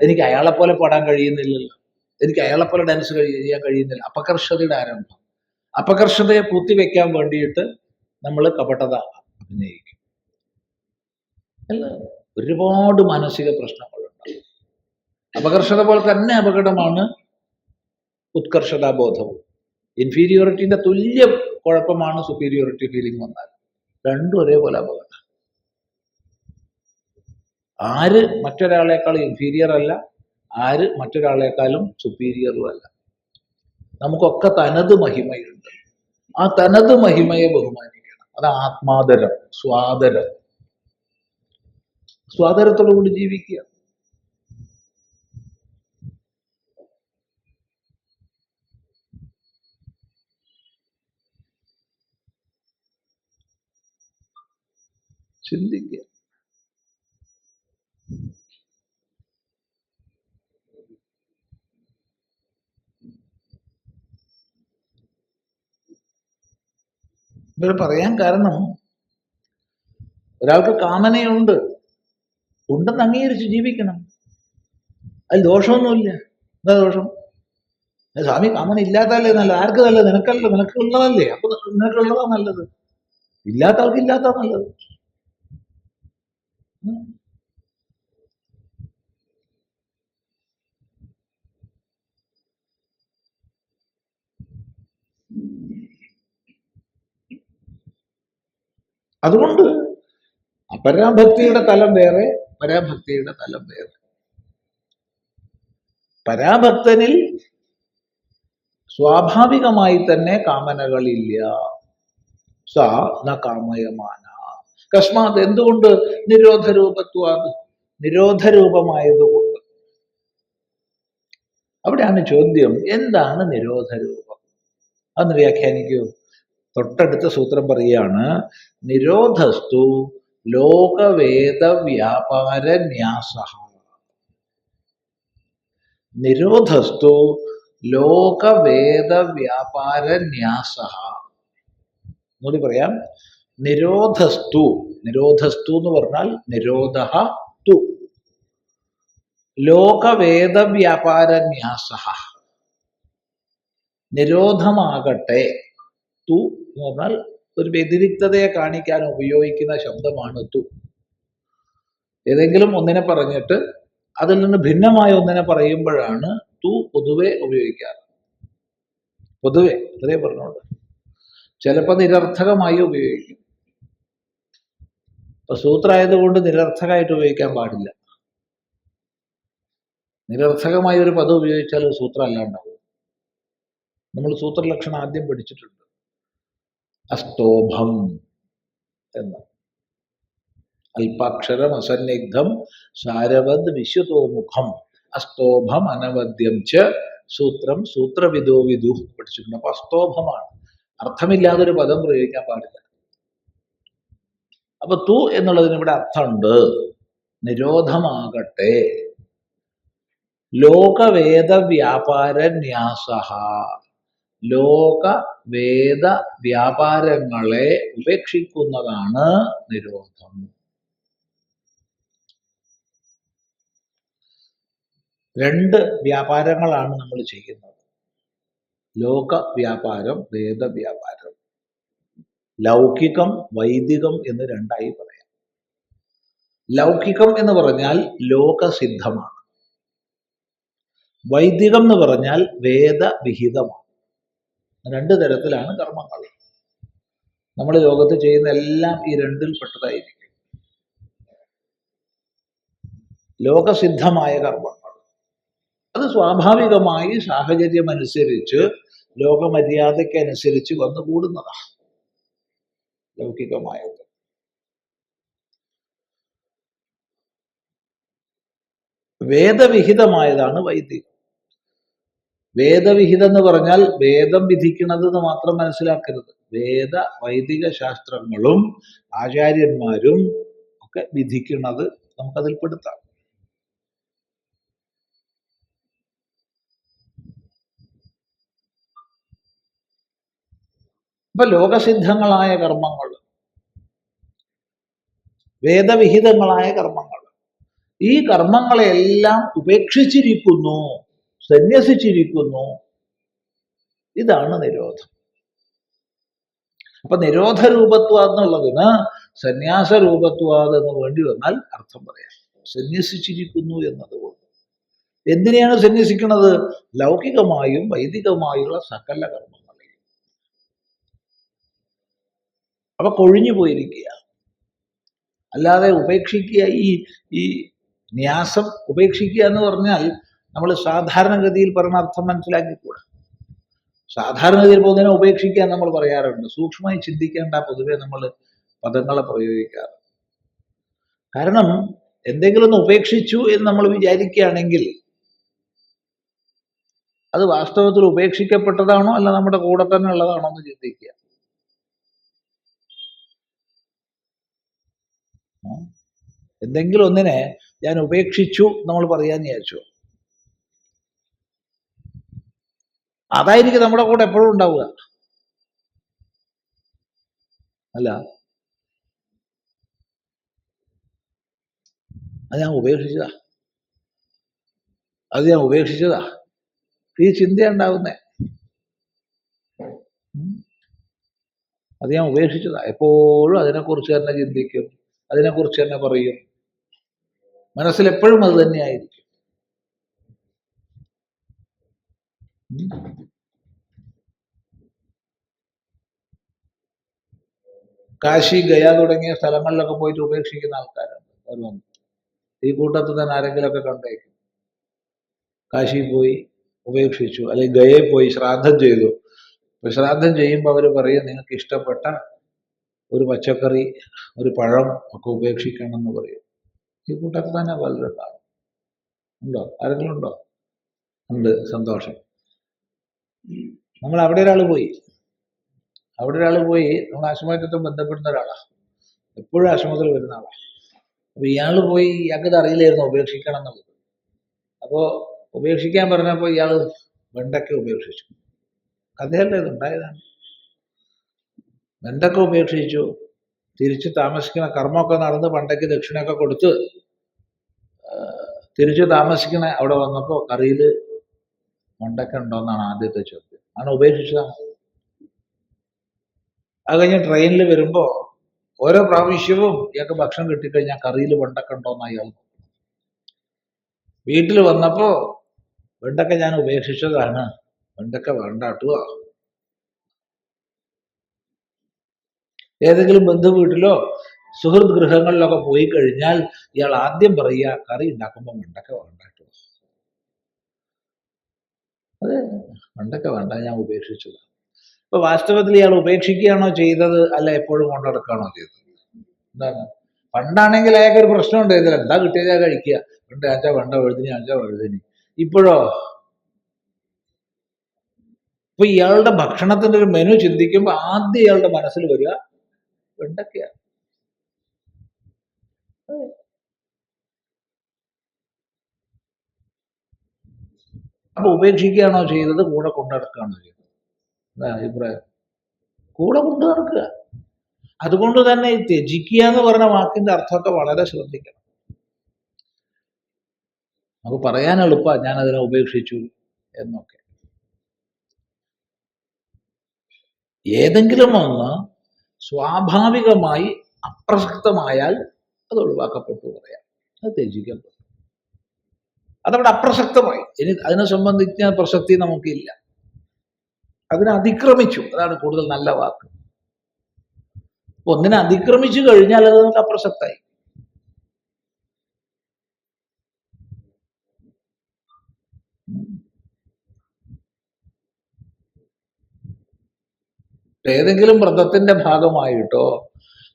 എനിക്ക് അയാളെ പോലെ പാടാൻ കഴിയുന്നില്ലല്ലോ, എനിക്ക് അയാളെ പോലെ ഡാൻസ് ചെയ്യാൻ കഴിയുന്നില്ല. അപകർഷതയുടെ ആരംഭം. അപകർഷതയെ പൂത്തിവെക്കാൻ വേണ്ടിയിട്ട് നമ്മൾ കപടത അഭിനയിക്കും. അല്ല, ഒരുപാട് മാനസിക പ്രശ്നങ്ങളുണ്ട്. അപകർഷത പോലെ തന്നെ അപകടമാണ് ഉത്കർഷതാബോധവും. ഇൻഫീരിയോറിറ്റിന്റെ തുല്യ കുഴപ്പമാണ് സുപ്പീരിയോറിറ്റി ഫീലിംഗ് വന്നാൽ. രണ്ടും ഒരേപോലെ അപകടം. ആര് മറ്റൊരാളെക്കാൾ ഇൻഫീരിയർ അല്ല, ആര് മറ്റൊരാളെക്കാളും സുപ്പീരിയറും അല്ല. നമുക്കൊക്കെ തനത് മഹിമയുണ്ട്. ആ തനത് മഹിമയെ ബഹുമാനിക്കണം. അത് ആത്മാദരം, സ്വാദരം. സ്വാദരത്തോടുകൂടി ജീവിക്കുക. ചിന്തിക്കുക. ഇവർ പറയാൻ കാരണം, ഒരാൾക്ക് കാമനയുണ്ട്, ഉണ്ടെന്ന് അംഗീകരിച്ച് ജീവിക്കണം. അതിൽ ദോഷമൊന്നുമില്ല. എന്താ ദോഷം? സ്വാമി കാമന ഇല്ലാത്തല്ലേ നല്ലത്. ആർക്ക് നല്ലത്? നിനക്കല്ല, നിനക്കുള്ളതല്ലേ. അപ്പൊ നിനക്കുള്ളതാ നല്ലത്. ഇല്ലാത്ത ആൾക്ക് ഇല്ലാത്ത നല്ലത്. അതുകൊണ്ട് അപരാഭക്തിയുടെ തലം വേറെ, പരാഭക്തിയുടെ തലം വേറെ. പരാഭക്തനിൽ സ്വാഭാവികമായി തന്നെ കാമനകളില്ല. സ ന കാമയമാന കസ്മാത്. എന്തുകൊണ്ട്? നിരോധരൂപത്വാത്, നിരോധരൂപമായതുകൊണ്ട്. അവിടെയാണ് ചോദ്യം, എന്താണ് നിരോധരൂപം? അതൊന്ന് വ്യാഖ്യാനിക്കൂ. തൊട്ടടുത്ത സൂത്രം പറയുകയാണ്, നിരോധസ്തു ലോകവേദ വ്യാപാര ന്യാസ. നിരോധസ്തു ലോകവേദ വ്യാപാര ന്യാസ. എന്നൂടി പറയാം, നിരോധസ്തു, നിരോധസ്തു എന്ന് പറഞ്ഞാൽ നിരോധ തു ലോകവേദ വ്യാപാര ന്യാസ. നിരോധമാകട്ടെ, തു എന്ന് പറഞ്ഞാൽ ഒരു വ്യതിരിക്തതയെ കാണിക്കാൻ ഉപയോഗിക്കുന്ന ശബ്ദമാണ് തു. ഏതെങ്കിലും ഒന്നിനെ പറഞ്ഞിട്ട് അതിൽ നിന്ന് ഭിന്നമായ ഒന്നിനെ പറയുമ്പോഴാണ് തു പൊതുവെ ഉപയോഗിക്കാറ്. പൊതുവെ ഇത്രേ പറഞ്ഞോളൂ. ചിലപ്പോൾ നിരർത്ഥകമായി ഉപയോഗിക്കും. ഇപ്പൊ സൂത്രായതുകൊണ്ട് നിരർത്ഥകമായിട്ട് ഉപയോഗിക്കാൻ പാടില്ല. നിരർത്ഥകമായ ഒരു പദം ഉപയോഗിച്ചാൽ സൂത്രം അല്ലാണ്ടാവും. നമ്മൾ സൂത്രലക്ഷണം ആദ്യം പഠിച്ചിട്ടുണ്ട്. അസ്തോഭം എന്ന്, അല്പാക്ഷരം അസന്നിഗ്ധം സാരവദ് വിശ്വതോമുഖം അസ്തോഭം അനവദ്യം ച സൂത്രം സൂത്രവിദോ വിദു പഠിച്ചിട്ടുണ്ട്. അപ്പൊ അസ്തോഭമാണ്. അർത്ഥമില്ലാതൊരു പദം പ്രയോഗിക്കാൻ പാടില്ല. അപ്പൊ തു എന്നുള്ളതിന് ഇവിടെ അർത്ഥമുണ്ട്. നിരോധമാകട്ടെ ലോകവേദ വ്യാപാര ന്യാസ. ലോക വേദ വ്യാപാരങ്ങളെ ഉപേക്ഷിക്കുന്നതാണ് നിരോധം. രണ്ട് വ്യാപാരങ്ങളാണ് നമ്മൾ ചെയ്യുന്നത്. ലോക വ്യാപാരം, വേദവ്യാപാരം. ലൗകികം വൈദികം എന്ന് രണ്ടായി പറയാം. ലൗകികം എന്ന് പറഞ്ഞാൽ ലോകസിദ്ധമാണ്. വൈദികം എന്ന് പറഞ്ഞാൽ വേദവിഹിതമാണ്. രണ്ട് തരത്തിലാണ് കർമ്മങ്ങൾ. നമ്മൾ ലോകത്ത് ചെയ്യുന്ന എല്ലാം ഈ രണ്ടിൽ പെട്ടതായിരിക്കും. ലോകസിദ്ധമായ കർമ്മങ്ങൾ അത് സ്വാഭാവികമായി സാഹചര്യമനുസരിച്ച് ലോകമര്യാദയ്ക്കനുസരിച്ച് വന്നുകൂടുന്നതാണ് ലൗകികമായത്. വേദവിഹിതമായതാണ് വൈദികം. വേദവിഹിതം എന്ന് പറഞ്ഞാൽ വേദം വിധിക്കുന്നത് എന്ന് മാത്രം മനസ്സിലാക്കരുത്. വേദ വൈദിക ശാസ്ത്രങ്ങളും ആചാര്യന്മാരും ഒക്കെ വിധിക്കുന്നത് നമുക്കതിൽ പെടുത്താം. അപ്പൊ ലോകസിദ്ധങ്ങളായ കർമ്മങ്ങൾ വേദവിഹിതങ്ങളായ കർമ്മങ്ങൾ. ഈ കർമ്മങ്ങളെല്ലാം ഉപേക്ഷിച്ചിരിക്കുന്നു, സന്യസിച്ചിരിക്കുന്നു. ഇതാണ് നിരോധം. അപ്പൊ നിരോധ രൂപത്വാദ് എന്നുള്ളതിന് സന്യാസ രൂപത്വാദ് എന്ന് വേണ്ടി വന്നാൽ അർത്ഥം പറയാം. സന്യസിച്ചിരിക്കുന്നു എന്നതുകൊണ്ട് എന്തിനെയാണ് സന്യസിക്കുന്നത്? ലൗകികമായും വൈദികമായുള്ള സകല കർമ്മങ്ങളെയും. അപ്പൊ കൊഴിഞ്ഞു പോയിരിക്കുക. അല്ലാതെ ഉപേക്ഷിക്കുക, ഈ ന്യാസം ഉപേക്ഷിക്കുക എന്ന് പറഞ്ഞാൽ നമ്മൾ സാധാരണഗതിയിൽ പറഞ്ഞ അർത്ഥം മനസ്സിലാക്കിക്കൂടാ. സാധാരണഗതിയിൽ പോകുന്നതിനെ ഉപേക്ഷിക്കാൻ നമ്മൾ പറയാറുണ്ട്. സൂക്ഷ്മമായി ചിന്തിക്കേണ്ട പൊതുവെ നമ്മൾ പദങ്ങളെ പ്രയോഗിക്കാറ്. കാരണം എന്തെങ്കിലും ഒന്ന് ഉപേക്ഷിച്ചു എന്ന് നമ്മൾ വിചാരിക്കുകയാണെങ്കിൽ അത് വാസ്തവത്തിൽ ഉപേക്ഷിക്കപ്പെട്ടതാണോ അല്ല നമ്മുടെ കൂടെ തന്നെ ഉള്ളതാണോ എന്ന് ചിന്തിക്കുക. എന്തെങ്കിലും ഒന്നിനെ ഞാൻ ഉപേക്ഷിച്ചു നമ്മൾ പറയാന്ന് വിചാരിച്ചു, അതായിരിക്കും നമ്മുടെ കൂടെ എപ്പോഴും ഉണ്ടാവുക. അല്ല, അത് ഞാൻ ഉപേക്ഷിച്ചതാ, അത് ഞാൻ ഉപേക്ഷിച്ചതാ, ഈ ചിന്ത ഉണ്ടാവുന്നേ. അത് ഞാൻ ഉപേക്ഷിച്ചതാ, എപ്പോഴും അതിനെക്കുറിച്ച് തന്നെ ചിന്തിക്കും, അതിനെക്കുറിച്ച് തന്നെ പറയും, മനസ്സിൽ എപ്പോഴും അത് തന്നെയായിരിക്കും. കാശി, ഗയ തുടങ്ങിയ സ്ഥലങ്ങളിലൊക്കെ പോയിട്ട് ഉപേക്ഷിക്കുന്ന ആൾക്കാരുണ്ട്. അവർ ഈ കൂട്ടത്തിൽ തന്നെ ആരെങ്കിലുമൊക്കെ കണ്ടേക്കും. കാശി പോയി ഉപേക്ഷിച്ചു, അല്ലെങ്കിൽ ഗയയിൽ പോയി ശ്രാദ്ധം ചെയ്തു. അപ്പൊ ശ്രാദ്ധം ചെയ്യുമ്പോൾ അവർ പറയും നിങ്ങൾക്ക് ഇഷ്ടപ്പെട്ട ഒരു പച്ചക്കറി, ഒരു പഴം ഒക്കെ ഉപേക്ഷിക്കണം എന്ന് പറയും. ഈ കൂട്ടത്തിൽ തന്നെ പലരും കാണും. ഉണ്ടോ? ആരെങ്കിലും ഉണ്ടോ? ഉണ്ട്, സന്തോഷം. നമ്മൾ അവിടെ ഒരാൾ പോയി നമ്മൾ ആശ്രമമായിട്ട് ബന്ധപ്പെടുന്ന ഒരാളാണ്, എപ്പോഴും ആശ്രമത്തിൽ വരുന്ന ആളാണ്. അപ്പൊ പോയി, ഇയാൾക്ക് ഇത് അറിയില്ലായിരുന്നു ഉപേക്ഷിക്കണം എന്നുള്ളത്. അപ്പോൾ ഉപേക്ഷിക്കാൻ പറഞ്ഞപ്പോൾ ഇയാൾ വെണ്ടയ്ക്ക ഉപേക്ഷിച്ചു. കഥയല്ലേ, ഇതുണ്ടായതാണ്. വെണ്ടയ്ക്ക ഉപേക്ഷിച്ചു. തിരിച്ച് താമസിക്കുന്ന കർമ്മമൊക്കെ നടന്ന് പണ്ടയ്ക്ക് ദക്ഷിണയൊക്കെ കൊടുത്ത് തിരിച്ച് താമസിക്കണ അവിടെ വന്നപ്പോൾ കറിയിൽ വെണ്ടയ്ക്ക ഉണ്ടോന്നാണ് ആദ്യത്തെ ചോദ്യം. ആണ് ഉപേക്ഷിച്ചതാണ്. അത് കഴിഞ്ഞ് ട്രെയിനിൽ വരുമ്പോ ഓരോ പ്രാവശ്യവും ഇയാൾക്ക് ഭക്ഷണം കിട്ടിക്കഴിഞ്ഞാൽ കറിയിൽ വെണ്ടക്ക ഉണ്ടോന്ന് അയാൾ. വീട്ടിൽ വന്നപ്പോ വെണ്ടക്ക ഞാൻ ഉപേക്ഷിച്ചതാണ്, വെണ്ടക്ക വേണ്ട കേട്ടോ. ഏതെങ്കിലും ബന്ധു വീട്ടിലോ സുഹൃത്ത് ഗൃഹങ്ങളിലൊക്കെ പോയി കഴിഞ്ഞാൽ ഇയാൾ ആദ്യം പറയുക കറി ഉണ്ടാക്കുമ്പോൾ വെണ്ടക്ക വേണ്ട കേട്ടോ. അത് വെണ്ടക്ക വേണ്ട, ഞാൻ ഉപേക്ഷിച്ചതാണ്. ഇപ്പൊ വാസ്തവത്തിൽ ഇയാൾ ഉപേക്ഷിക്കുകയാണോ ചെയ്തത് അല്ല എപ്പോഴും കൊണ്ടുനടക്കുകയാണോ ചെയ്തത്? എന്താണ്? പണ്ടാണെങ്കിൽ അയാൾക്ക് ഒരു പ്രശ്നം ഉണ്ടായിരുന്നില്ല, എന്താ കിട്ടിയതാ കഴിക്കുക, വേണ്ട ആച്ചാ വേണ്ട, വഴുതിനി ആച്ചാ വഴുതിനി. ഇപ്പോഴോ? ഇപ്പൊ ഇയാളുടെ ഭക്ഷണത്തിന്റെ ഒരു മെനു ചിന്തിക്കുമ്പോൾ ആദ്യം ഇയാളുടെ മനസ്സിൽ വരിക വെണ്ടക്കയാണ്. അപ്പൊ ഉപേക്ഷിക്കുകയാണോ ചെയ്തത്, കൂടെ കൊണ്ടുനടക്കുകയാണോ ചെയ്തത്? എന്താ അഭിപ്രായം? കൂടെ കൊണ്ടു നടക്കുക. അതുകൊണ്ട് തന്നെ ഈ ത്യജിക്കുക എന്ന് പറഞ്ഞ വാക്കിന്റെ അർത്ഥമൊക്കെ വളരെ ശ്രദ്ധിക്കണം. നമുക്ക് പറയാൻ എളുപ്പമാണ് ഞാൻ അതിനെ ഉപേക്ഷിച്ചു എന്നൊക്കെ. ഏതെങ്കിലും ഒന്ന് സ്വാഭാവികമായി അപ്രസക്തമായാൽ അത് ഒഴിവാക്കപ്പെട്ടു പറയാം, അത് ത്യജിക്കപ്പെട്ടു. അതവിടെ അപ്രസക്തമായി, ഇനി അതിനെ സംബന്ധിച്ച പ്രസക്തി നമുക്കില്ല, അതിനെ അതിക്രമിച്ചു. അതാണ് കൂടുതൽ നല്ല വാക്ക്. ഒന്നിനെ അതിക്രമിച്ചു കഴിഞ്ഞാൽ അത് നമുക്ക് അപ്രസക്തായി. ഏതെങ്കിലും വ്രതത്തിന്റെ ഭാഗമായിട്ടോ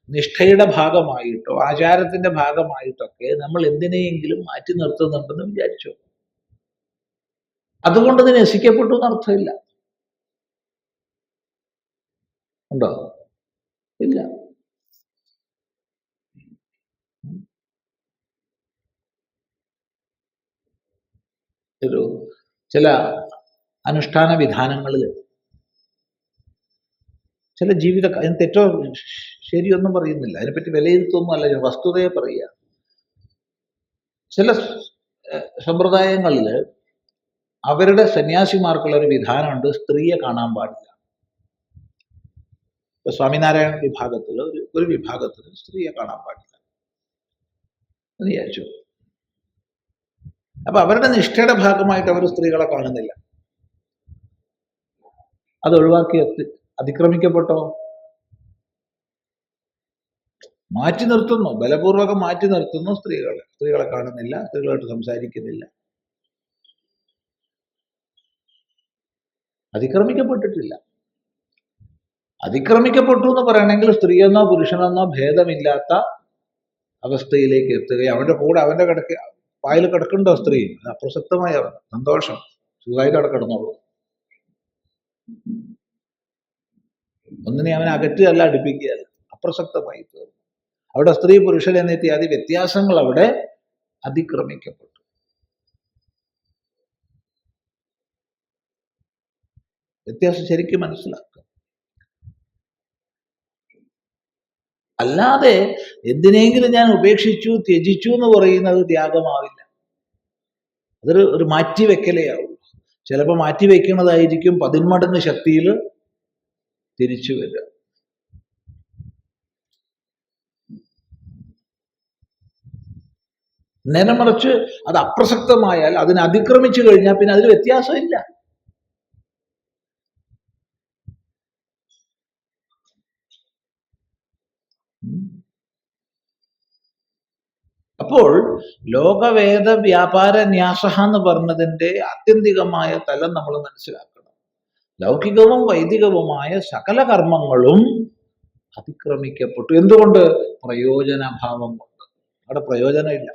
നിഷ്ഠയുടെ ഭാഗമായിട്ടോ ആചാരത്തിന്റെ ഭാഗമായിട്ടൊക്കെ നമ്മൾ എന്തിനെയെങ്കിലും മാറ്റി നിർത്തുന്നുണ്ടെന്ന് വിചാരിച്ചു, അതുകൊണ്ട് ഇത് നശിക്കപ്പെട്ടു എന്നർത്ഥമില്ല. ഉണ്ടോ? ഇല്ല. ഒരു ചില അനുഷ്ഠാന വിധാനങ്ങളിൽ ചില ജീവിത തെറ്റോ ശരിയൊന്നും പറയുന്നില്ല, അതിനെപ്പറ്റി വിലയിരുത്തൊന്നും അല്ല, വസ്തുതയെ പറയുക. ചില സമ്പ്രദായങ്ങളിൽ അവരുടെ സന്യാസിമാർക്കുള്ള ഒരു വിധാനമുണ്ട്, സ്ത്രീയെ കാണാൻ പാടില്ല. ഇപ്പൊ സ്വാമിനാരായണ വിഭാഗത്തിൽ ഒരു വിഭാഗത്തിൽ സ്ത്രീയെ കാണാൻ പാടില്ല എന്ന് വിചാരിച്ചു. അപ്പൊ അവരുടെ നിഷ്ഠയുടെ ഭാഗമായിട്ട് അവർ സ്ത്രീകളെ കാണുന്നില്ല. അത് ഒഴിവാക്കി അതിക്രമിക്കപ്പെട്ടോ? മാറ്റി നിർത്തുന്നു, ബലപൂർവകം മാറ്റി നിർത്തുന്നു. സ്ത്രീകളെ കാണുന്നില്ല, സ്ത്രീകളായിട്ട് സംസാരിക്കുന്നില്ല. അതിക്രമിക്കപ്പെട്ടിട്ടില്ല. അതിക്രമിക്കപ്പെട്ടു എന്ന് പറയണമെങ്കിൽ സ്ത്രീയെന്നോ പുരുഷനെന്നോ ഭേദമില്ലാത്ത അവസ്ഥയിലേക്ക് എത്തുകയും അവന്റെ കൂടെ അവന്റെ പായൽ കിടക്കണ്ടോ സ്ത്രീ, അപ്രസക്തമായ സന്തോഷം, സുഖമായിട്ട് അവിടെ കിടന്നോളൂ. ഒന്നിനെ അവനെ അകറ്റുകയല്ല, അടുപ്പിക്കുകയല്ല, അപ്രസക്തമായി തീർന്നു. അവിടെ സ്ത്രീ പുരുഷൻ എന്നിത്യാദി വ്യത്യാസങ്ങൾ അവിടെ അതിക്രമിക്കപ്പെട്ടു. വ്യത്യാസം ശരിക്കും മനസ്സിലാക്കുക. അല്ലാതെ എന്തിനെങ്കിലും ഞാൻ ഉപേക്ഷിച്ചു ത്യജിച്ചു എന്ന് പറയുന്നത് ത്യാഗമാവില്ല. അതൊരു മാറ്റിവെക്കലേ ആവുള്ളൂ. ചിലപ്പോൾ മാറ്റിവെക്കുന്നതായിരിക്കും 10 മടങ്ങ് ശക്തിയിൽ തിരിച്ചു വരിക. നേരെ മറിച്ച് അത് അപ്രസക്തമായാൽ, അതിനെ അതിക്രമിച്ചു കഴിഞ്ഞാൽ പിന്നെ അതിൽ വ്യത്യാസമില്ല. അപ്പോൾ ലോകവേദ വ്യാപാര ന്യാസ എന്ന് പറഞ്ഞതിൻ്റെ ആത്യന്തികമായ തലം നമ്മൾ മനസ്സിലാക്കണം. ലൗകികവും വൈദികവുമായ സകല കർമ്മങ്ങളും അതിക്രമിക്കപ്പെട്ടു. എന്തുകൊണ്ട്? പ്രയോജനഭാവം കൊണ്ട്. അവിടെ പ്രയോജനമില്ല.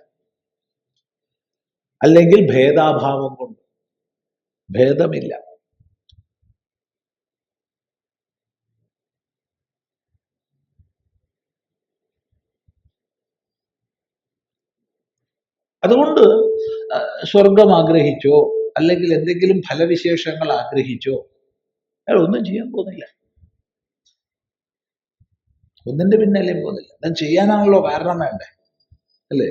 അല്ലെങ്കിൽ ഭേദാഭാവം കൊണ്ട്. ഭേദമില്ല. അതുകൊണ്ട് സ്വർഗം ആഗ്രഹിച്ചോ അല്ലെങ്കിൽ എന്തെങ്കിലും ഫലവിശേഷങ്ങൾ ആഗ്രഹിച്ചോ അയാൾ ഒന്നും ചെയ്യാൻ പോകുന്നില്ല. ഒന്നിന്റെ പിന്നാലെയും പോകുന്നില്ല. ഞാൻ ചെയ്യാനാണല്ലോ കാരണം വേണ്ടേ, അല്ലേ?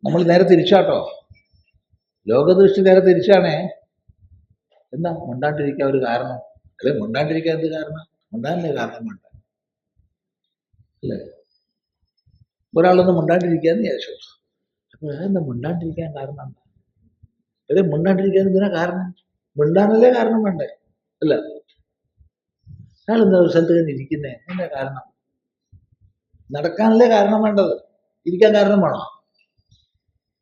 നമ്മൾ നേരെ തിരിച്ചാട്ടോ, ലോകദൃഷ്ടി നേരെ തിരിച്ചാണേ. എന്താ മുണ്ടാണ്ടിരിക്കാൻ ഒരു കാരണം? അല്ലെ, മുണ്ടാണ്ടിരിക്കാൻ എന്ത് കാരണം? മുണ്ടാനല്ലേ കാരണം വേണ്ട, അല്ലേ? ഒരാളൊന്നും മുണ്ടാണ്ടിരിക്കാന്ന് വിചാരിച്ചു. അപ്പൊ എന്താ മുണ്ടാണ്ടിരിക്കാൻ കാരണം എന്താ? അല്ലെ, മുണ്ടാണ്ടിരിക്കാൻ എന്തിനാ കാരണം? മുണ്ടാനല്ലേ കാരണം വേണ്ടേ, അല്ല? അയാളെന്താ ഒരു സ്ഥലത്ത് തന്നെ ഇരിക്കുന്നേ? എന്താ കാരണം? നടക്കാനല്ലേ കാരണം വേണ്ടത്, ഇരിക്കാൻ കാരണം വേണോ?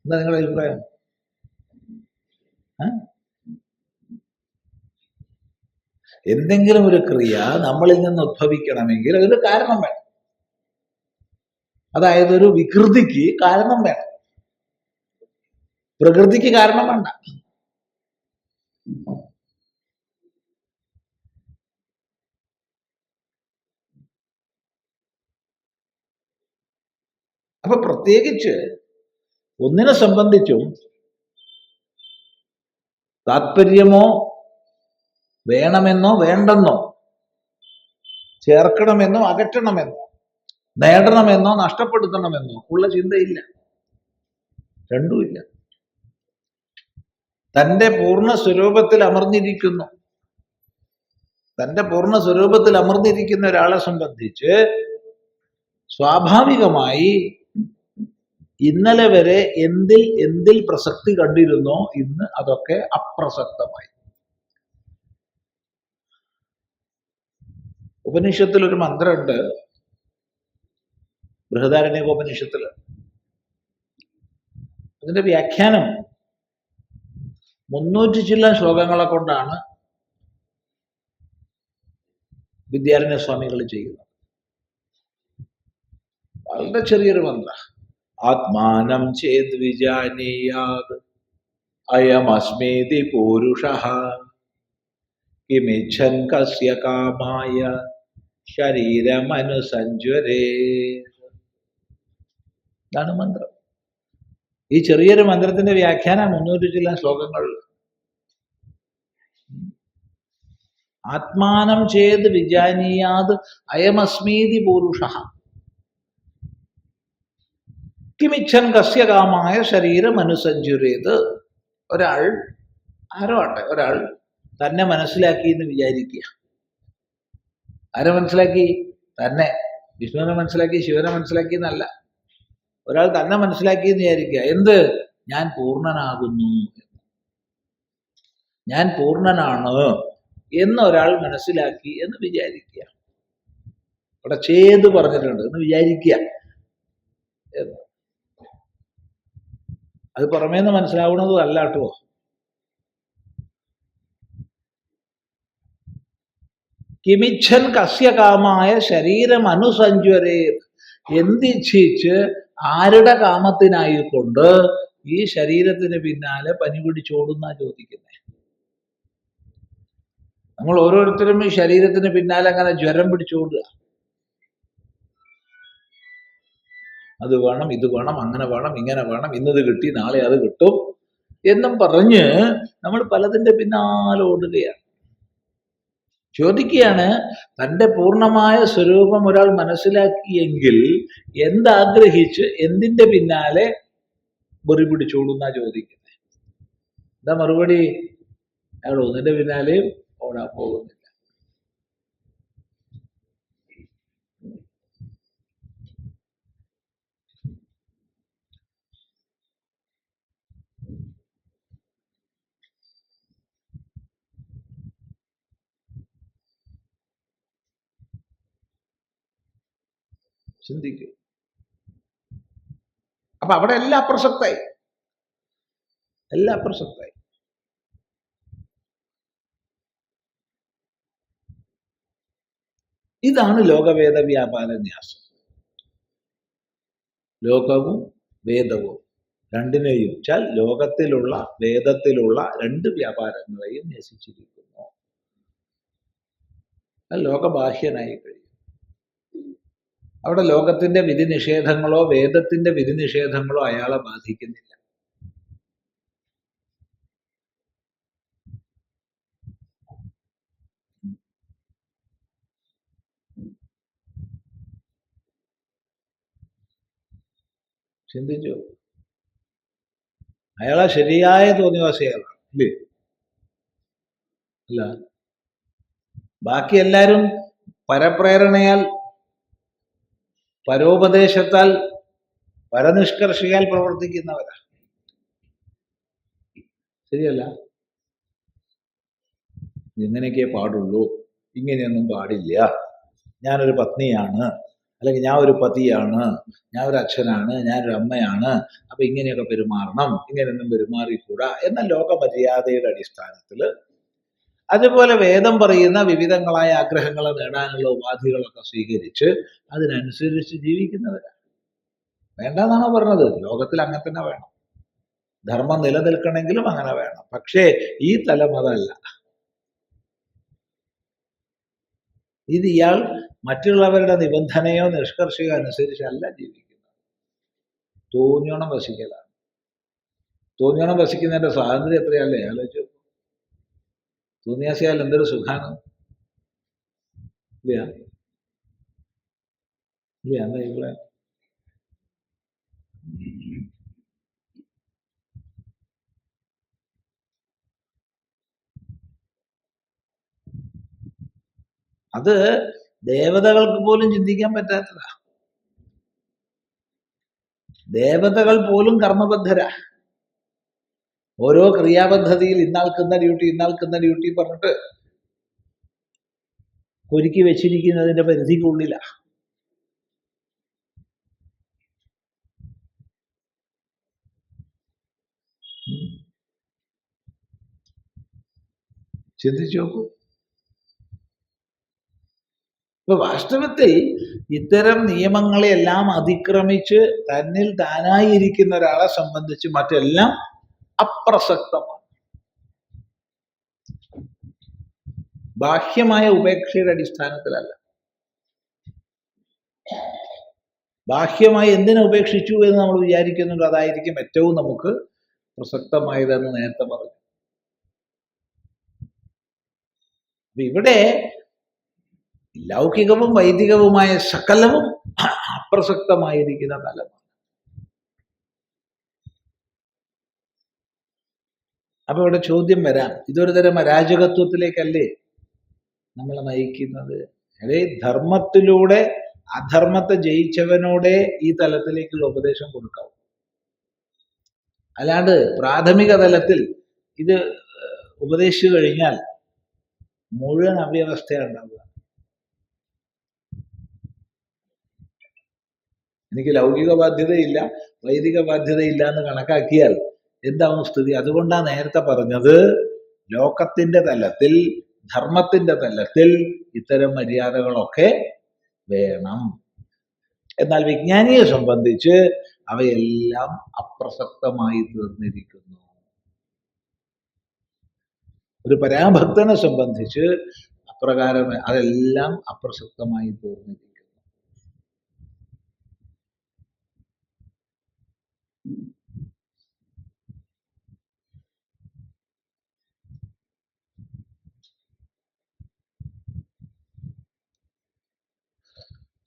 എന്താ നിങ്ങളുടെ അഭിപ്രായം? എന്തെങ്കിലും ഒരു ക്രിയ നമ്മളിൽ നിന്ന് ഉദ്ഭവിക്കണമെങ്കിൽ അതിന് കാരണം വേണം. അതായത് ഒരു വികൃതിക്ക് കാരണം വേണം, പ്രകൃതിക്ക് കാരണം വേണ്ട. അപ്പൊ പ്രത്യേകിച്ച് ഒന്നിനെ സംബന്ധിച്ചും താത്പര്യമോ വേണമെന്നോ വേണ്ടെന്നോ, ചേർക്കണമെന്നോ അകറ്റണമെന്നോ, നേടണമെന്നോ നഷ്ടപ്പെടുത്തണമെന്നോ ഉള്ള ചിന്തയില്ല. രണ്ടുമില്ല. തൻ്റെ പൂർണ്ണ സ്വരൂപത്തിൽ അമർന്നിരിക്കുന്നു. തൻ്റെ പൂർണ്ണ സ്വരൂപത്തിൽ അമർന്നിരിക്കുന്ന ഒരാളെ സംബന്ധിച്ച് സ്വാഭാവികമായി ഇന്നലെ വരെ എന്തിൽ പ്രസക്തി കണ്ടിരുന്നോ ഇന്ന് അതൊക്കെ അപ്രസക്തമായി. ഉപനിഷത്തിൽ ഒരു മന്ത്രമുണ്ട്, ബൃഹദാരണ്യകോപനിഷത്തില്. അതിന്റെ വ്യാഖ്യാനം 300 ചില്ല ശ്ലോകങ്ങളെ കൊണ്ടാണ് വിദ്യാരണ്യ സ്വാമികൾ ചെയ്യുന്നത്. വളരെ ചെറിയൊരു മന്ത്ര. ആത്മാനം ചേത് വിജാനീയാത് അയമസ്മേതി പൂരുഷഃ കിമിച്ഛൻ കസ്യ കാമായ ശരീരമനുസഞ്ജരേ. ഇതാണ് മന്ത്രം. ഈ ചെറിയൊരു മന്ത്രത്തിന്റെ വ്യാഖ്യാനം 300 ചില്ല ശ്ലോകങ്ങൾ. ആത്മാനം ചേത് വിജാനീയാത് അയമസ്മീതി പൂരുഷഃ. കിമിച്ഛൻ കസ്യകാമായ ശരീരം അനുസഞ്ചുരേത്. ഒരാൾ ആരോ ആട്ടെ, ഒരാൾ തന്നെ മനസ്സിലാക്കി എന്ന് വിചാരിക്കുക. ആരെ മനസ്സിലാക്കി? തന്നെ. വിഷ്ണുവിനെ മനസ്സിലാക്കി, ശിവനെ മനസ്സിലാക്കി എന്നല്ല. ഒരാൾ തന്നെ മനസ്സിലാക്കി എന്ന് വിചാരിക്കുക. എന്ത്? ഞാൻ പൂർണ്ണനാകുന്നു, ഞാൻ പൂർണ്ണനാണ് എന്നൊരാൾ മനസ്സിലാക്കി എന്ന് വിചാരിക്കുക. അവിടെ ചെയ്ത് പറഞ്ഞിട്ടുണ്ട് എന്ന് വിചാരിക്കുക എന്ന്. അത് പുറമേന്ന് മനസ്സിലാവുന്നതും അല്ല കേട്ടോ. കിമിച്ഛൻ കസ്യകാമായ ശരീരം അനുസഞ്ചരേ. എന്തിച്ഛിച്ച് ആരുടെ കാമത്തിനായിക്കൊണ്ട് ഈ ശരീരത്തിന് പിന്നാലെ പനി പിടിച്ചോടുന്നാ ചോദിക്കുന്നത്. നമ്മൾ ഓരോരുത്തരും ഈ ശരീരത്തിന് പിന്നാലെ അങ്ങനെ ജ്വരം പിടിച്ചോടുക. അത് വേണം, ഇത് വേണം, അങ്ങനെ വേണം, ഇങ്ങനെ വേണം, ഇന്നത് കിട്ടി നാളെ അത് കിട്ടും എന്നും പറഞ്ഞ് നമ്മൾ പലതിൻ്റെ പിന്നാലെ ഓടുകയാണ്. ചോദിക്കുകയാണ്, തൻ്റെ പൂർണ്ണമായ സ്വരൂപം ഒരാൾ മനസ്സിലാക്കിയെങ്കിൽ എന്താഗ്രഹിച്ച് എന്തിൻ്റെ പിന്നാലെ വെറി പിടിച്ചോടുന്നാ ചോദിക്കുന്നത്. എന്താ മറുപടി? അയാൾ ഒന്നിൻ്റെ പിന്നാലെയും ഓടാൻ പോകുന്നില്ല. ചിന്തിക്കൂ. അപ്പൊ അവിടെ എല്ലാം അപ്രസക്തായി, എല്ലാം അപ്രസക്തായി. ഇതാണ് ലോകവേദ വ്യാപാര ന്യാസം. ലോകവും വേദവും രണ്ടിനെയും വെച്ചാൽ ലോകത്തിലുള്ള വേദത്തിലുള്ള രണ്ട് വ്യാപാരങ്ങളെയും ന്യസിച്ചിരിക്കുന്നു. ലോകബാഹ്യനായി കഴിയും. അവിടെ ലോകത്തിന്റെ വിധി നിഷേധങ്ങളോ വേദത്തിന്റെ വിധി നിഷേധങ്ങളോ അയാളെ ബാധിക്കുന്നില്ല. ചിന്തിച്ചു. അയാളെ ശരിയായ തോന്നിവാസികളാണ് അല്ലേ? അല്ല, ബാക്കി എല്ലാവരും പരപ്രേരണയാൽ, പരോപദേശത്താൽ, പരനിഷ്കർഷയാൽ പ്രവർത്തിക്കുന്നവരാ. ശരിയല്ല? ഇങ്ങനെയൊക്കെ പാടുള്ളൂ, ഇങ്ങനെയൊന്നും പാടില്ല, ഞാനൊരു പത്നിയാണ്, അല്ലെങ്കിൽ ഞാൻ ഒരു പതിയാണ്, ഞാൻ ഒരു അച്ഛനാണ്, ഞാനൊരു അമ്മയാണ്, അപ്പൊ ഇങ്ങനെയൊക്കെ പെരുമാറണം, ഇങ്ങനെയൊന്നും പെരുമാറിക്കൂടാ എന്ന ലോകമര്യാദയുടെ അടിസ്ഥാനത്തിൽ, അതുപോലെ വേദം പറയുന്ന വിവിധങ്ങളായ ആഗ്രഹങ്ങളെ നേടാനുള്ള ഉപാധികളൊക്കെ സ്വീകരിച്ച് അതിനനുസരിച്ച് ജീവിക്കുന്നവരാണ്. വേണ്ടെന്നാണോ പറഞ്ഞത്? ലോകത്തിൽ അങ്ങനെ തന്നെ വേണം. ധർമ്മം നിലനിൽക്കണമെങ്കിലും അങ്ങനെ വേണം. പക്ഷേ ഈ തലം അതല്ല. ഇത് ഇയാൾ മറ്റുള്ളവരുടെ നിബന്ധനയോ നിഷ്കർഷയോ അനുസരിച്ചല്ല ജീവിക്കുന്നത്. തോന്നിയോണം വസിക്കലാണ്. തോന്നിയോണം വസിക്കുന്നതിന്റെ സ്വാതന്ത്ര്യം എത്രയല്ലേ? ആലോചിച്ചു. തോന്നിയാസിയാൽ എന്തൊരു സുഖാണ്. ഇല്ല ഇല്ല എന്താ ഇവിടെ അത് ദേവതകൾക്ക് പോലും ചിന്തിക്കാൻ പറ്റാത്തതാ. ദേവതകൾ പോലും കർമ്മബദ്ധരാ. ഓരോ ക്രിയാപദ്ധതിയിൽ ഇന്നാൾക്കുന്ന ഡ്യൂട്ടി പറഞ്ഞിട്ട് ഒരുക്കി വെച്ചിരിക്കുന്നതിന്റെ പരിധിക്കുള്ളിലാ. ചിന്തിച്ചു നോക്കൂ. ഇപ്പൊ വാസ്തവത്തിൽ ഇത്തരം നിയമങ്ങളെല്ലാം അതിക്രമിച്ച് തന്നിൽ താനായിരിക്കുന്ന ഒരാളെ സംബന്ധിച്ച് മറ്റെല്ലാം അപ്രസക്തമാണ്. ബാഹ്യമായ ഉപേക്ഷയുടെ അടിസ്ഥാനത്തിലല്ല. ബാഹ്യമായി എന്തിനെ ഉപേക്ഷിച്ചു എന്ന് നമ്മൾ വിചാരിക്കുന്നുണ്ട്, അതായിരിക്കും ഏറ്റവും നമുക്ക് പ്രസക്തമായതെന്ന് നേരത്തെ പറഞ്ഞു. ഇവിടെ ലൗകികവും വൈദികവുമായ സകലവും അപ്രസക്തമായിരിക്കുന്ന തലമാണ്. അപ്പൊ ഇവിടെ ചോദ്യം വരാം, ഇതൊരു തരം അരാജകത്വത്തിലേക്കല്ലേ നമ്മളെ നയിക്കുന്നത്? അതെ, ധർമ്മത്തിലൂടെ അധർമ്മത്തെ ജയിച്ചവനോടെ ഈ തലത്തിലേക്കുള്ള ഉപദേശം കൊടുക്കാവൂ. അല്ലാണ്ട് പ്രാഥമിക തലത്തിൽ ഇത് ഉപദേശിച്ചു കഴിഞ്ഞാൽ മുഴുവൻ അവ്യവസ്ഥയാണ് ഉണ്ടാവുക. എനിക്ക് ലൗകിക ബാധ്യതയില്ല, വൈദിക ബാധ്യതയില്ല എന്ന് കണക്കാക്കിയാൽ എന്താവും സ്ഥിതി? അതുകൊണ്ടാണ് നേരത്തെ പറഞ്ഞത്, ലോകത്തിന്റെ തലത്തിൽ, ധർമ്മത്തിന്റെ തലത്തിൽ ഇത്തരം മര്യാദകളൊക്കെ വേണം. എന്നാൽ വിജ്ഞാനിയെ സംബന്ധിച്ച് അവയെല്ലാം അപ്രസക്തമായി തീർന്നിരിക്കുന്നു. ഒരു പരാഭക്തനെ സംബന്ധിച്ച് അപ്രകാരം അതെല്ലാം അപ്രസക്തമായി തീർന്നിരിക്കുന്നു.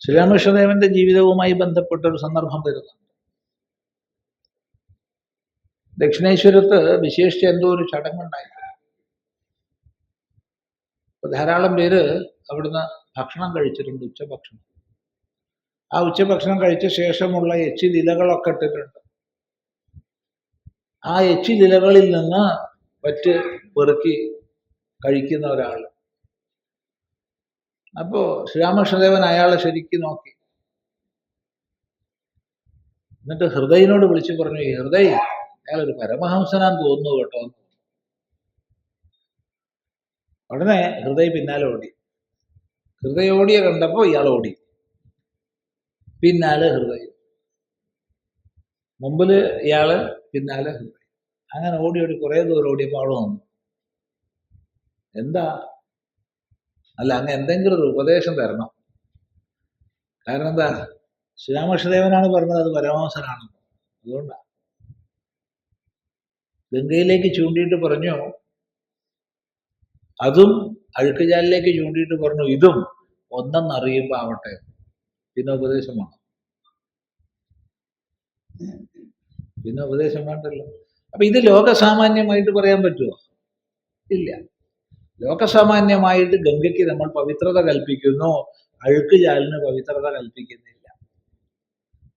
ശ്രീരാമകൃഷ്ണദേവന്റെ ജീവിതവുമായി ബന്ധപ്പെട്ട ഒരു സന്ദർഭം വരുന്നുണ്ട്. ദക്ഷിണേശ്വരത്ത് വിശേഷിച്ച് എന്തോ ഒരു ചടങ്ങുണ്ടായി. ധാരാളം പേര് അവിടുന്ന് ഭക്ഷണം കഴിച്ചിട്ടുണ്ട്, ഉച്ചഭക്ഷണം. ആ ഉച്ചഭക്ഷണം കഴിച്ച ശേഷമുള്ള എച്ചിലിലകളൊക്കെ ഇട്ടിട്ടുണ്ട്. ആ എച്ചിലിലകളിൽ നിന്ന് പറ്റ് പെറുക്കി കഴിക്കുന്ന ഒരാൾ. അപ്പോ ശ്രീരാമകൃഷ്ണദേവൻ അയാളെ ശരിക്കും നോക്കി. എന്നിട്ട് ഹൃദയനോട് വിളിച്ചു പറഞ്ഞു, ഈ ഹൃദയ, അയാളൊരു പരമഹംസനാന്ന് തോന്നുന്നു കേട്ടോ. ഉടനെ ഹൃദയ പിന്നാലെ ഓടി. ഹൃദയ ഓടിയ കണ്ടപ്പോ ഇയാൾ ഓടി, പിന്നാലെ ഹൃദയം, മുമ്പില് ഇയാള്, പിന്നാലെ ഹൃദയം. അങ്ങനെ ഓടി ഓടി കുറെ ദൂരം ഓടിയപ്പോ അവിടെ വന്നു. എന്താ? അല്ല, അങ്ങ് എന്തെങ്കിലും ഒരു ഉപദേശം തരണം. കാരണം എന്താ? ശ്രീരാമകൃഷ്ണദേവനാണ് പറഞ്ഞത് അത് പരമഹംസനാണ്. അതുകൊണ്ടാണ്. ഗംഗയിലേക്ക് ചൂണ്ടിയിട്ട് പറഞ്ഞു, അതും അഴുക്കുചാലിലേക്ക് ചൂണ്ടിയിട്ട് പറഞ്ഞു, ഇതും ഒന്നെന്നറിയുമ്പോ ആവട്ടെ. പിന്നെ ഉപദേശമാണ്. പിന്നെ ഉപദേശം വേണ്ടല്ലോ. അപ്പൊ ഇത് ലോകസാമാന്യമായിട്ട് പറയാൻ പറ്റുമോ? ഇല്ല. ലോകസാമാന്യമായിട്ട് ഗംഗയ്ക്ക് നമ്മൾ പവിത്രത കൽപ്പിക്കുന്നു, അഴുക്കുചാലിന് പവിത്രത കൽപ്പിക്കുന്നില്ല.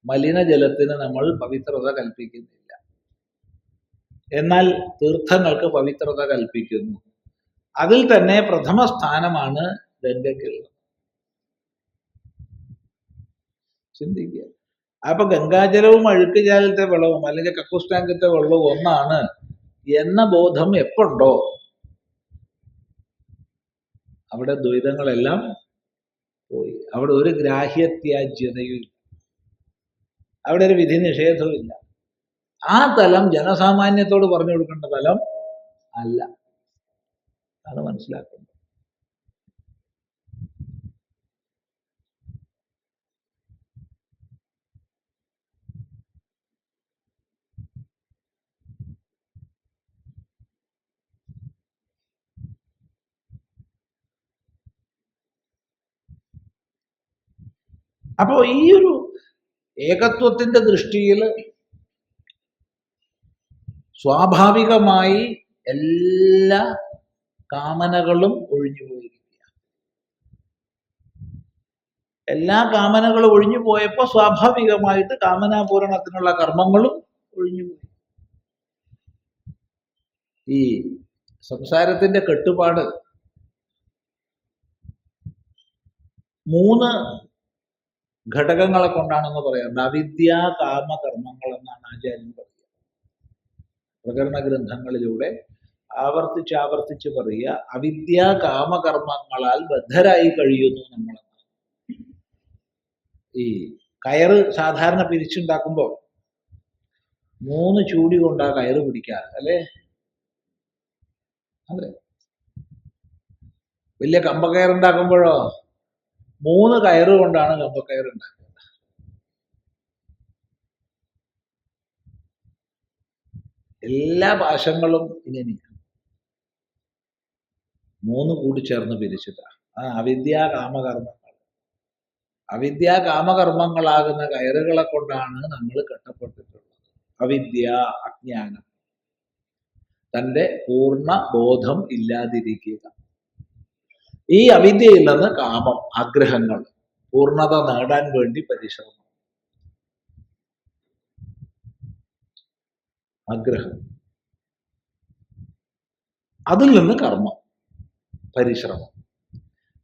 മലിനജലത്തിന് നമ്മൾ പവിത്രത കൽപ്പിക്കുന്നില്ല. എന്നാൽ തീർത്ഥങ്ങൾക്ക് പവിത്രത കൽപ്പിക്കുന്നു. അതിൽ തന്നെ പ്രഥമ സ്ഥാനമാണ് ഗംഗയ്ക്കുള്ളത്. ചിന്തിക്കുക. അപ്പൊ ഗംഗാജലവും അഴുക്കുചാലത്തെ വെള്ളവും അല്ലെങ്കിൽ കക്കൂസ് ടാങ്കത്തെ വെള്ളവും ഒന്നാണ് എന്ന ബോധം എപ്പോണ്ടോ അവിടെ ദ്വൈതങ്ങളെല്ലാം പോയി. അവിടെ ഒരു ഗ്രാഹ്യത്യാജ്യതയും ഇല്ല, അവിടെ ഒരു വിധി നിഷേധവും ഇല്ല. ആ തലം ജനസാമാന്യത്തോട് പറഞ്ഞു കൊടുക്കേണ്ട തലം അല്ല. അത് മനസ്സിലാക്കുന്നത്. അപ്പോ ഈ ഒരു ഏകത്വത്തിന്റെ ദൃഷ്ടിയിൽ സ്വാഭാവികമായി എല്ലാ കാമനകളും ഒഴിഞ്ഞു പോയിരിക്കുക. എല്ലാ കാമനകളും ഒഴിഞ്ഞു പോയപ്പോൾ സ്വാഭാവികമായിട്ട് കാമനാപൂരണത്തിനുള്ള കർമ്മങ്ങളും ഒഴിഞ്ഞുപോയി. ഈ സംസാരത്തിന്റെ കെട്ടുപാട് 3 ഘടകങ്ങളെ കൊണ്ടാണെന്ന് പറയാറുണ്ട്. അവിദ്യ, കാമ, കർമ്മങ്ങൾ എന്നാണ് ആചാര്യൻ പറയുക. പ്രകരണ ഗ്രന്ഥങ്ങളിലൂടെ ആവർത്തിച്ച് പറയുക, അവിദ്യ, കാമകർമ്മങ്ങളാൽ ബദ്ധരായി കഴിയുന്നു നമ്മളെന്നാണ്. ഈ കയറ് സാധാരണ പിരിച്ചുണ്ടാക്കുമ്പോൾ 3 ചൂടി കൊണ്ടാ കയറ് പിടിക്കാറ്, അല്ലേ? അതെ. വലിയ കമ്പക്കയറുണ്ടാക്കുമ്പോഴോ 3 കയറ് കൊണ്ടാണ് കമ്പക്കയർ ഉണ്ടാക്കുന്നത്. എല്ലാ പാശങ്ങളും ഇങ്ങനെയാണ്, 3 കൂടി ചേർന്ന് പിരിച്ചിട്ടാണ്. അവിദ്യ, കാമകർമ്മങ്ങൾ. അവിദ്യ, കാമകർമ്മങ്ങളാകുന്ന കയറുകളെ കൊണ്ടാണ് നമ്മൾ കെട്ടപ്പെട്ടിട്ടുള്ളത്. അവിദ്യ, അജ്ഞാനം. തൻ്റെ പൂർണ്ണ ബോധം ഇല്ലാതിരിക്കുക. ഈ അവിദ്യയിൽ നിന്ന് കാമം, ആഗ്രഹങ്ങൾ, പൂർണ്ണത നേടാൻ വേണ്ടി പരിശ്രമം, ആഗ്രഹം, അതിൽ നിന്ന് കർമ്മം, പരിശ്രമം.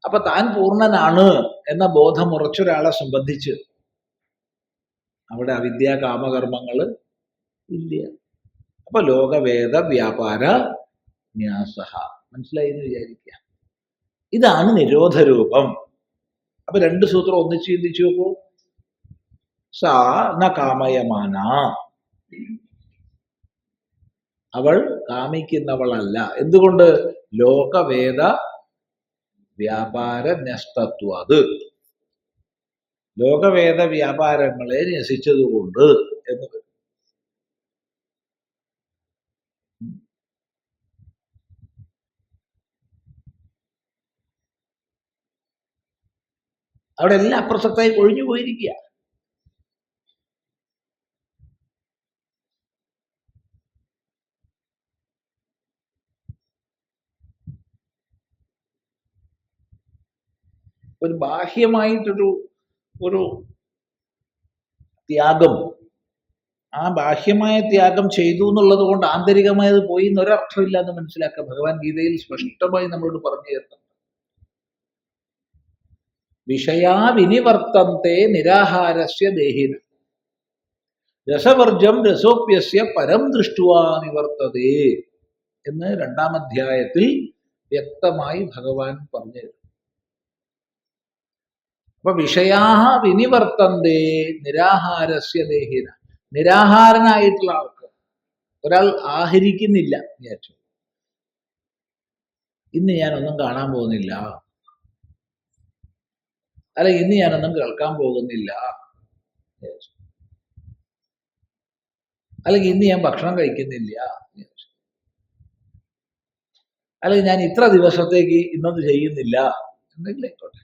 അപ്പൊ താൻ പൂർണ്ണനാണ് എന്ന ബോധം ഉറച്ചൊരാളെ സംബന്ധിച്ച് അവിടെ അവിദ്യ കാമകർമ്മങ്ങൾ ഇല്ല. അപ്പൊ ലോകവേദ വ്യാപാര ന്യാസ, മനസ്സിലായി എന്ന് വിചാരിക്കുക. ഇതാണ് നിരോധരൂപം. അപ്പൊ രണ്ട് സൂത്രം ഒന്നിച്ച് ചിന്തിച്ചു നോക്കൂ. സാ ന കാമയമാന, അവൾ കാമിക്കുന്നവളല്ല. എന്തുകൊണ്ട്? ലോകവേദ വ്യാപാര ന്യസ്തത്വത്, ലോകവേദ വ്യാപാരങ്ങളെ ന്യസിച്ചതുകൊണ്ട് എന്ന് വരും. അവിടെ എല്ലാം അപ്രസക്തമായി ഒഴിഞ്ഞു പോയിരിക്കുക. ഒരു ബാഹ്യമായിട്ടൊരു ഒരു ത്യാഗം, ആ ബാഹ്യമായ ത്യാഗം ചെയ്തു എന്നുള്ളത് കൊണ്ട് ആന്തരികമായത് പോയി എന്നൊരർത്ഥമില്ല എന്ന് മനസ്സിലാക്കുക. ഭഗവാൻ ഗീതയിൽ സ്പഷ്ടമായി നമ്മളോട് പറഞ്ഞു തരുന്നു. വിഷയാ വിനിവർത്തന്തെ നിരാഹാരസ്യ ദേഹിന രസവർജം രസോപ്യസ്യ പരം ദൃഷ്ടുവാ നിവർത്തതേ എന്ന് 2-ാം അധ്യായത്തിൽ വ്യക്തമായി ഭഗവാൻ പറഞ്ഞു തരും. അപ്പൊ വിഷയാഹ വിനിവർത്തന്തേ നിരാഹാരസ്യ ദേഹിന, നിരാഹാരനായിട്ടുള്ള ആൾക്ക്, ഒരാൾ ആഹരിക്കുന്നില്ല വിചാരിച്ചു, ഇന്ന് ഞാനൊന്നും കാണാൻ പോകുന്നില്ല, അല്ല ഇന്ന് ഞാനൊന്നും കേൾക്കാൻ പോകുന്നില്ല, അല്ലെങ്കിൽ ഇന്ന് ഞാൻ ഭക്ഷണം കഴിക്കുന്നില്ല, അല്ലെങ്കിൽ ഞാൻ ഇത്ര ദിവസത്തേക്ക് ഇന്നത് ചെയ്യുന്നില്ല, എന്തെങ്കിലും ആയിക്കോട്ടെ.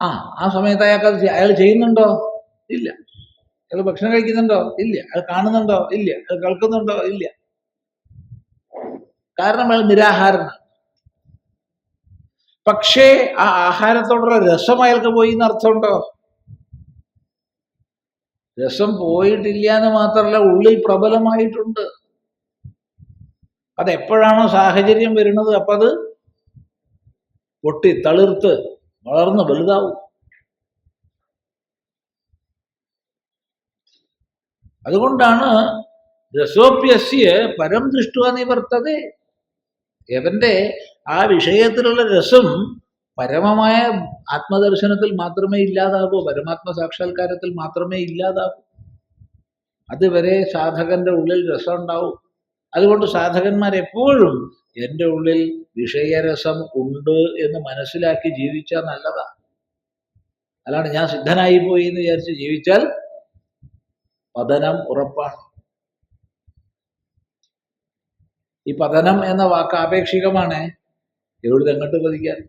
ആ സമയത്ത് അയാൾ ചെയ്യുന്നുണ്ടോ? ഇല്ല. അയാൾ ഭക്ഷണം കഴിക്കുന്നുണ്ടോ? ഇല്ല. അയാൾ കാണുന്നുണ്ടോ? ഇല്ല. അയാൾ കേൾക്കുന്നുണ്ടോ? ഇല്ല. കാരണം അയാൾ നിരാഹാരനാണ്. പക്ഷേ ആ ആഹാരത്തോടുള്ള രസം അയാൾക്ക് പോയി എന്ന് അർത്ഥമുണ്ടോ? രസം പോയിട്ടില്ല എന്ന് മാത്രമല്ല, ഉള്ളിൽ പ്രബലമായിട്ടുണ്ട്. അതെപ്പോഴാണോ സാഹചര്യം വരുന്നത് അപ്പൊ അത് പൊട്ടി തളിർത്ത് വളർന്ന് വലുതാവും. അതുകൊണ്ടാണ് രസോപ്യസ്യ പരം ദൃഷ്ടുവാ നിവർത്തത, എവന്റെ ആ വിഷയത്തിലുള്ള രസം പരമമായ ആത്മദർശനത്തിൽ മാത്രമേ ഇല്ലാതാകൂ, പരമാത്മ സാക്ഷാത്കാരത്തിൽ മാത്രമേ ഇല്ലാതാകൂ. അതുവരെ സാധകന്റെ ഉള്ളിൽ രസം ഉണ്ടാവും. അതുകൊണ്ട് സാധകന്മാരെപ്പോഴും എൻ്റെ ഉള്ളിൽ വിഷയരസം ഉണ്ട് എന്ന് മനസ്സിലാക്കി ജീവിച്ചാൽ നല്ലതാ. അല്ലാണ്ട് ഞാൻ സിദ്ധനായി പോയി എന്ന് വിചാരിച്ച് ജീവിച്ചാൽ പതനം ഉറപ്പാണ്. ഈ പതനം എന്ന വാക്ക് ആപേക്ഷികമാണ്, എവിടുന്ന് എങ്ങോട്ട് പതിക്കാൻ.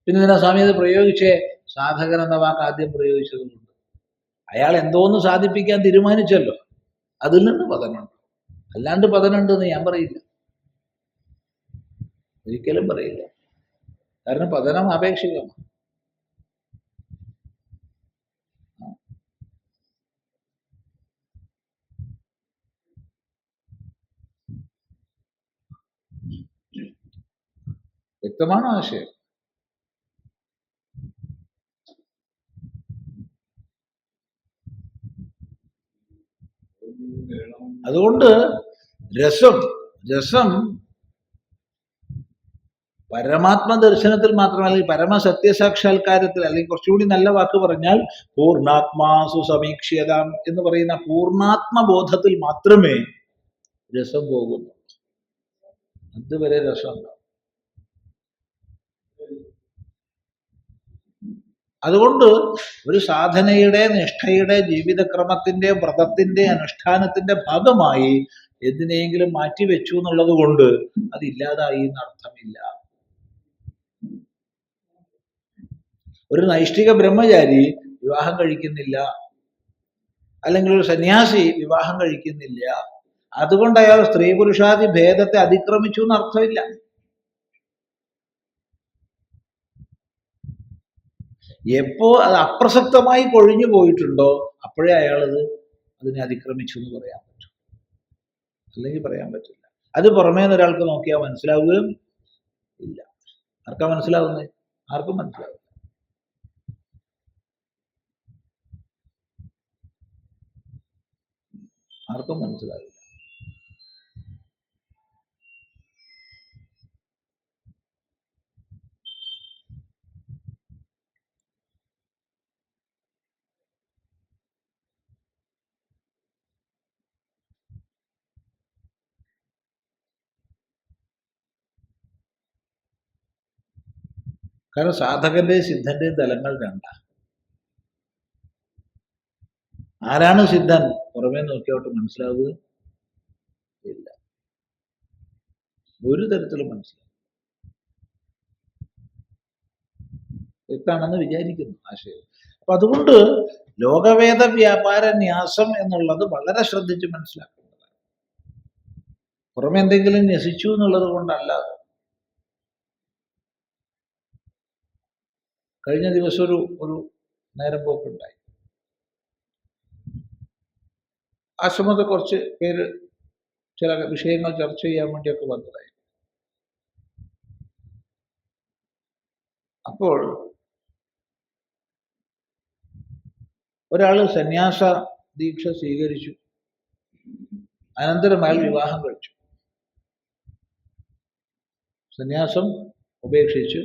പിന്നെ ഇതിനെ സ്വാമി അത് പ്രയോഗിച്ചേ, സാധകൻ എന്ന വാക്ക് ആദ്യം പ്രയോഗിച്ചതുകൊണ്ട് അയാൾ എന്തോന്ന് സാധിപ്പിക്കാൻ തീരുമാനിച്ചല്ലോ, അതിൽ നിന്ന് പതനമുണ്ട്. അല്ലാണ്ട് പതനുണ്ടെന്ന് ഞാൻ പറയില്ല, ഒരിക്കലും പറയില്ല. കാരണം പതനം ആപേക്ഷികമാണ്. വ്യക്തമാണ് ആശയം. അതുകൊണ്ട് രസം പരമാത്മ ദർശനത്തിൽ മാത്രമല്ല, പരമസത്യസാക്ഷാത്കാരത്തിൽ, അല്ലെങ്കിൽ കുറച്ചുകൂടി നല്ല വാക്ക് പറഞ്ഞാൽ പൂർണ്ണാത്മാസു സമീക്ഷ്യതാം എന്ന് പറയുന്ന പൂർണ്ണാത്മബോധത്തിൽ മാത്രമേ രസം പോകുന്നു. അതുവരെ രസം ഉണ്ടാവും. അതുകൊണ്ട് ഒരു സാധനയുടെ, നിഷ്ഠയുടെ, ജീവിതക്രമത്തിന്റെ, വ്രതത്തിന്റെ, അനുഷ്ഠാനത്തിന്റെ ഭാഗമായി എന്തിനെങ്കിലും മാറ്റിവെച്ചു എന്നുള്ളത് കൊണ്ട് അത് ഇല്ലാതായി എന്നർത്ഥമില്ല. ഒരു നൈഷ്ഠിക ബ്രഹ്മചാരി വിവാഹം കഴിക്കുന്നില്ല, അല്ലെങ്കിൽ ഒരു സന്യാസി വിവാഹം കഴിക്കുന്നില്ല, അതുകൊണ്ട് അയാൾ സ്ത്രീ പുരുഷാദി ഭേദത്തെ അതിക്രമിച്ചു എന്ന് അർത്ഥമില്ല. എപ്പോ അത് അപ്രസക്തമായി കൊഴിഞ്ഞു പോയിട്ടുണ്ടോ അപ്പോഴേ അയാളത് അതിനെ അതിക്രമിച്ചു എന്ന് പറയാൻ പറ്റും, അല്ലെങ്കിൽ പറയാൻ പറ്റില്ല. അത് പുറമേ നിന്ന് ഒരാൾക്ക് നോക്കിയാൽ മനസ്സിലാവുകയും ഇല്ല. ആർക്കാ മനസ്സിലാവുന്നത്? ആർക്കും മനസ്സിലാവില്ല. ആർക്കും മനസ്സിലാവില്ല. കാരണം സാധകന്റെയും സിദ്ധന്റെയും തലങ്ങൾ രണ്ടാണ്. ആരാണ് സിദ്ധൻ പുറമേ നോക്കിയോട്ട് മനസ്സിലാവുക ഇല്ല, ഒരു തരത്തിലും മനസ്സിലാവും. വ്യക്തമാണെന്ന് വിചാരിക്കുന്നു ആശയം. അപ്പൊ അതുകൊണ്ട് ലോകവേദ വ്യാപാര ന്യാസം എന്നുള്ളത് വളരെ ശ്രദ്ധിച്ച് മനസ്സിലാക്കേണ്ടതാണ്. പുറമെ എന്തെങ്കിലും ന്യസിച്ചു എന്നുള്ളത് കൊണ്ടല്ല. കഴിഞ്ഞ ദിവസം ഒരു നേരം പോക്കുണ്ടായി. ആശ്രമത്തെ കുറച്ച് പേര് ചില വിഷയങ്ങൾ ചർച്ച ചെയ്യാൻ വേണ്ടിയൊക്കെ വന്നതായി. അപ്പോൾ ഒരാള് സന്യാസ ദീക്ഷ സ്വീകരിച്ചു, അനന്തരം അയാൾ വിവാഹം കഴിച്ചു. സന്യാസം ഉപേക്ഷിച്ചു.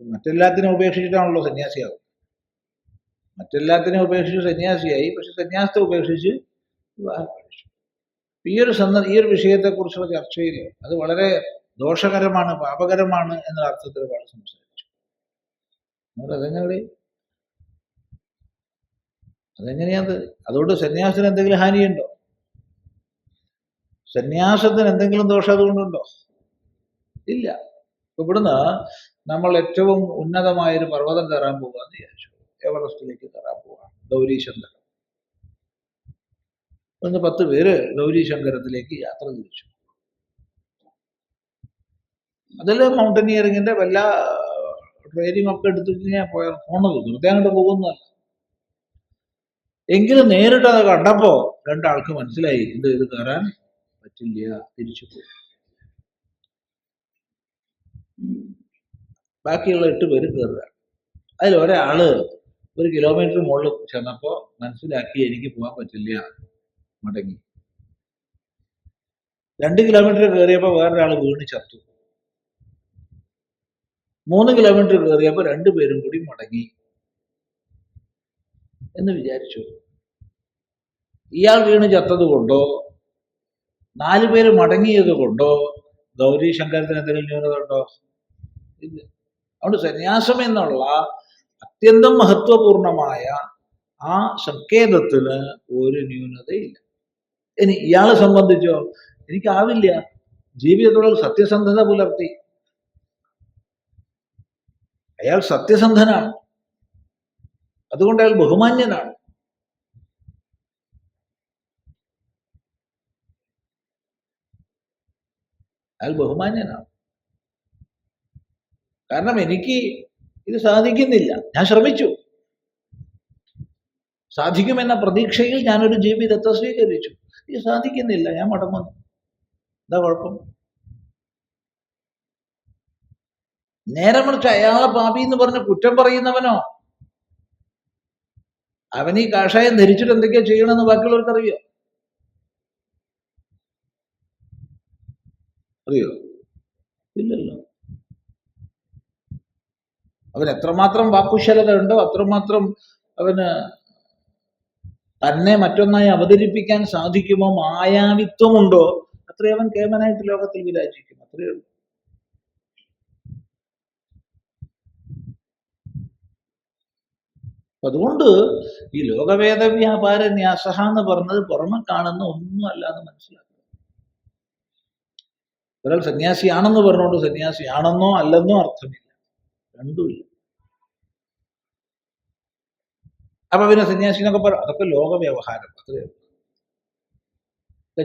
മറ്റെല്ലാത്തിനും ഉപേക്ഷിച്ചിട്ടാണല്ലോ സന്യാസിയാവും. മറ്റെല്ലാത്തിനും ഉപേക്ഷിച്ച് സന്യാസിയായി, പക്ഷെ സന്യാസത്തെ ഉപേക്ഷിച്ച് വിവാഹം കഴിച്ചു. ഈ ഒരു വിഷയത്തെക്കുറിച്ചുള്ള ചർച്ചയിൽ അത് വളരെ ദോഷകരമാണ്, പാപകരമാണ് എന്ന അർത്ഥത്തിൽ ഒരാൾ സംസാരിച്ചു. അതെങ്ങനെയാത്? അതുകൊണ്ട് സന്യാസത്തിന് എന്തെങ്കിലും ഹാനിയുണ്ടോ? സന്യാസത്തിന് എന്തെങ്കിലും ദോഷം അതുകൊണ്ടുണ്ടോ? ഇല്ല. ഇവിടുന്ന് നമ്മൾ ഏറ്റവും ഉന്നതമായൊരു പർവ്വതം കയറാൻ പോകാന്ന് വിചാരിച്ചു. എവറസ്റ്റിലേക്ക് കയറാൻ പോവാണ്, ഗൗരീശങ്കരം. ഒന്ന് 10 പേര് ഗൗരീശങ്കരത്തിലേക്ക് യാത്ര തിരിച്ചു. അതിൽ മൗണ്ടനിയറിങ്ങിന്റെ വല്ല ട്രെയിനിങ് ഒക്കെ എടുത്തിട്ട് ഞാൻ പോണത്, വെറുതെ അങ്ങോട്ട് പോകുന്നതല്ല. എങ്കിലും നേരിട്ട് അത് കണ്ടപ്പോ രണ്ടാൾക്ക് മനസ്സിലായി ഇത് കയറാൻ പറ്റില്ല, തിരിച്ചു പോയി. ബാക്കിയുള്ള 8 പേര് കയറുക. അതിൽ ഒരാള് 1 കിലോമീറ്റർ മുകളിൽ ചെന്നപ്പോ മനസ്സിലാക്കി എനിക്ക് പോകാൻ പറ്റില്ല, മടങ്ങി. 2 കിലോമീറ്റർ കയറിയപ്പോ വേറൊരാൾ വീണ് ചത്തു. 3 കിലോമീറ്റർ കയറിയപ്പോ 2 പേരും കൂടി മടങ്ങി എന്ന് വിചാരിച്ചു. ഇയാൾ വീണ് ചത്തത് കൊണ്ടോ 4 പേര് മടങ്ങിയത് കൊണ്ടോ ഗൗരീശങ്കരത്തിന് എന്തെങ്കിലും ന്യൂനത ഉണ്ടോ? ഇല്ല. അതുകൊണ്ട് സന്യാസം എന്നുള്ള അത്യന്തം മഹത്വപൂർണമായ ആ സങ്കേതത്തിന് ഒരു ന്യൂനതയില്ല. ഇനി ഇയാളെ സംബന്ധിച്ചോ, എനിക്കാവില്ല. ജീവിതത്തോട് സത്യസന്ധത പുലർത്തി. അയാൾ സത്യസന്ധനാണ്, അതുകൊണ്ട് അയാൾ ബഹുമാന്യനാണ്. അയാൾ ബഹുമാന്യനാണ്. കാരണം എനിക്ക് ഇത് സാധിക്കുന്നില്ല, ഞാൻ ശ്രമിച്ചു, സാധിക്കുമെന്ന പ്രതീക്ഷയിൽ ഞാനൊരു ജീവിതത്തെ സ്വീകരിച്ചു. ഇത് സാധിക്കുന്നില്ല, ഞാൻ മടങ്ങുന്നു. എന്താ കുഴപ്പം? നേരെ മറിച്ച് അയാളെ പാപി എന്ന് പറഞ്ഞ് കുറ്റം പറയുന്നവനോ, അവൻ ഈ കാഷായം ധരിച്ചിട്ട് എന്തൊക്കെയാ ചെയ്യണമെന്ന് ബാക്കിയുള്ളവർക്ക് അറിയോ? ഇല്ലല്ലോ. അവൻ എത്രമാത്രം വാക്കുശലത ഉണ്ടോ അത്രമാത്രം അവന് തന്നെ മറ്റൊന്നായി അവതരിപ്പിക്കാൻ സാധിക്കുമോ, മായാവിത്വമുണ്ടോ, അത്രയും അവൻ കേമനായിട്ട് ലോകത്തിൽ വിരാജിക്കും. അത്രയേ ഉള്ളൂ. അതുകൊണ്ട് ഈ ലോകവേദ വ്യാപാര ന്യാസഹ എന്ന് പറഞ്ഞത് പുറമെ കാണുന്ന ഒന്നും അല്ലാതെ മനസ്സിലാക്കുക. ഒരാൾ സന്യാസിയാണെന്ന് പറഞ്ഞുകൊണ്ട് സന്യാസിയാണെന്നോ അല്ലെന്നോ അർത്ഥമില്ല, രണ്ടുമില്ല. അപ്പൊ പിന്നെ സന്യാസി എന്നൊക്കെ പറ, അതൊക്കെ ലോക വ്യവഹാരം, അത്രയേ ഉള്ളൂ.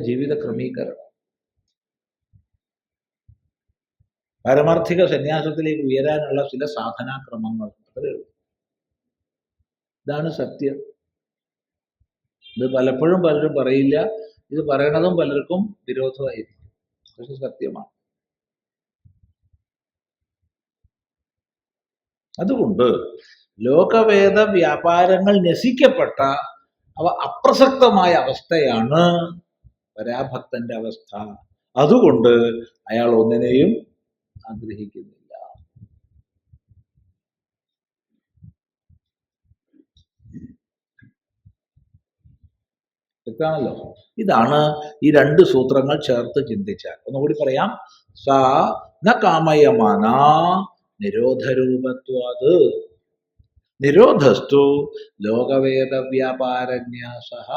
ജീവിത ക്രമീകരണം. പാരമാർത്ഥിക സന്യാസത്തിലേക്ക് ഉയരാനുള്ള ചില സാധനാക്രമങ്ങൾ, അത്രയേ ഉള്ളൂ. ഇതാണ് സത്യം. ഇത് പലപ്പോഴും പലരും പറയില്ല, ഇത് പറയണതും പലർക്കും വിരോധമായിരിക്കും, പക്ഷെ സത്യമാണ്. അതുകൊണ്ട് ലോകവേദ വ്യാപാരങ്ങൾ നശിക്കപ്പെട്ട അവ അപ്രസക്തമായ അവസ്ഥയാണ് പരാഭക്തന്റെ അവസ്ഥ. അതുകൊണ്ട് അയാൾ ഒന്നിനെയും ആഗ്രഹിക്കുന്നില്ല. ാണല്ലോ. ഇതാണ് ഈ രണ്ട് സൂത്രങ്ങൾ ചേർത്ത് ചിന്തിച്ചാൽ. ഒന്നുകൂടി പറയാം. സാ ന കാമയമാന നിരോധരൂപത്വാത് നിരോധസ്തു ലോകവേദ വ്യാപാരന്യാസഃ.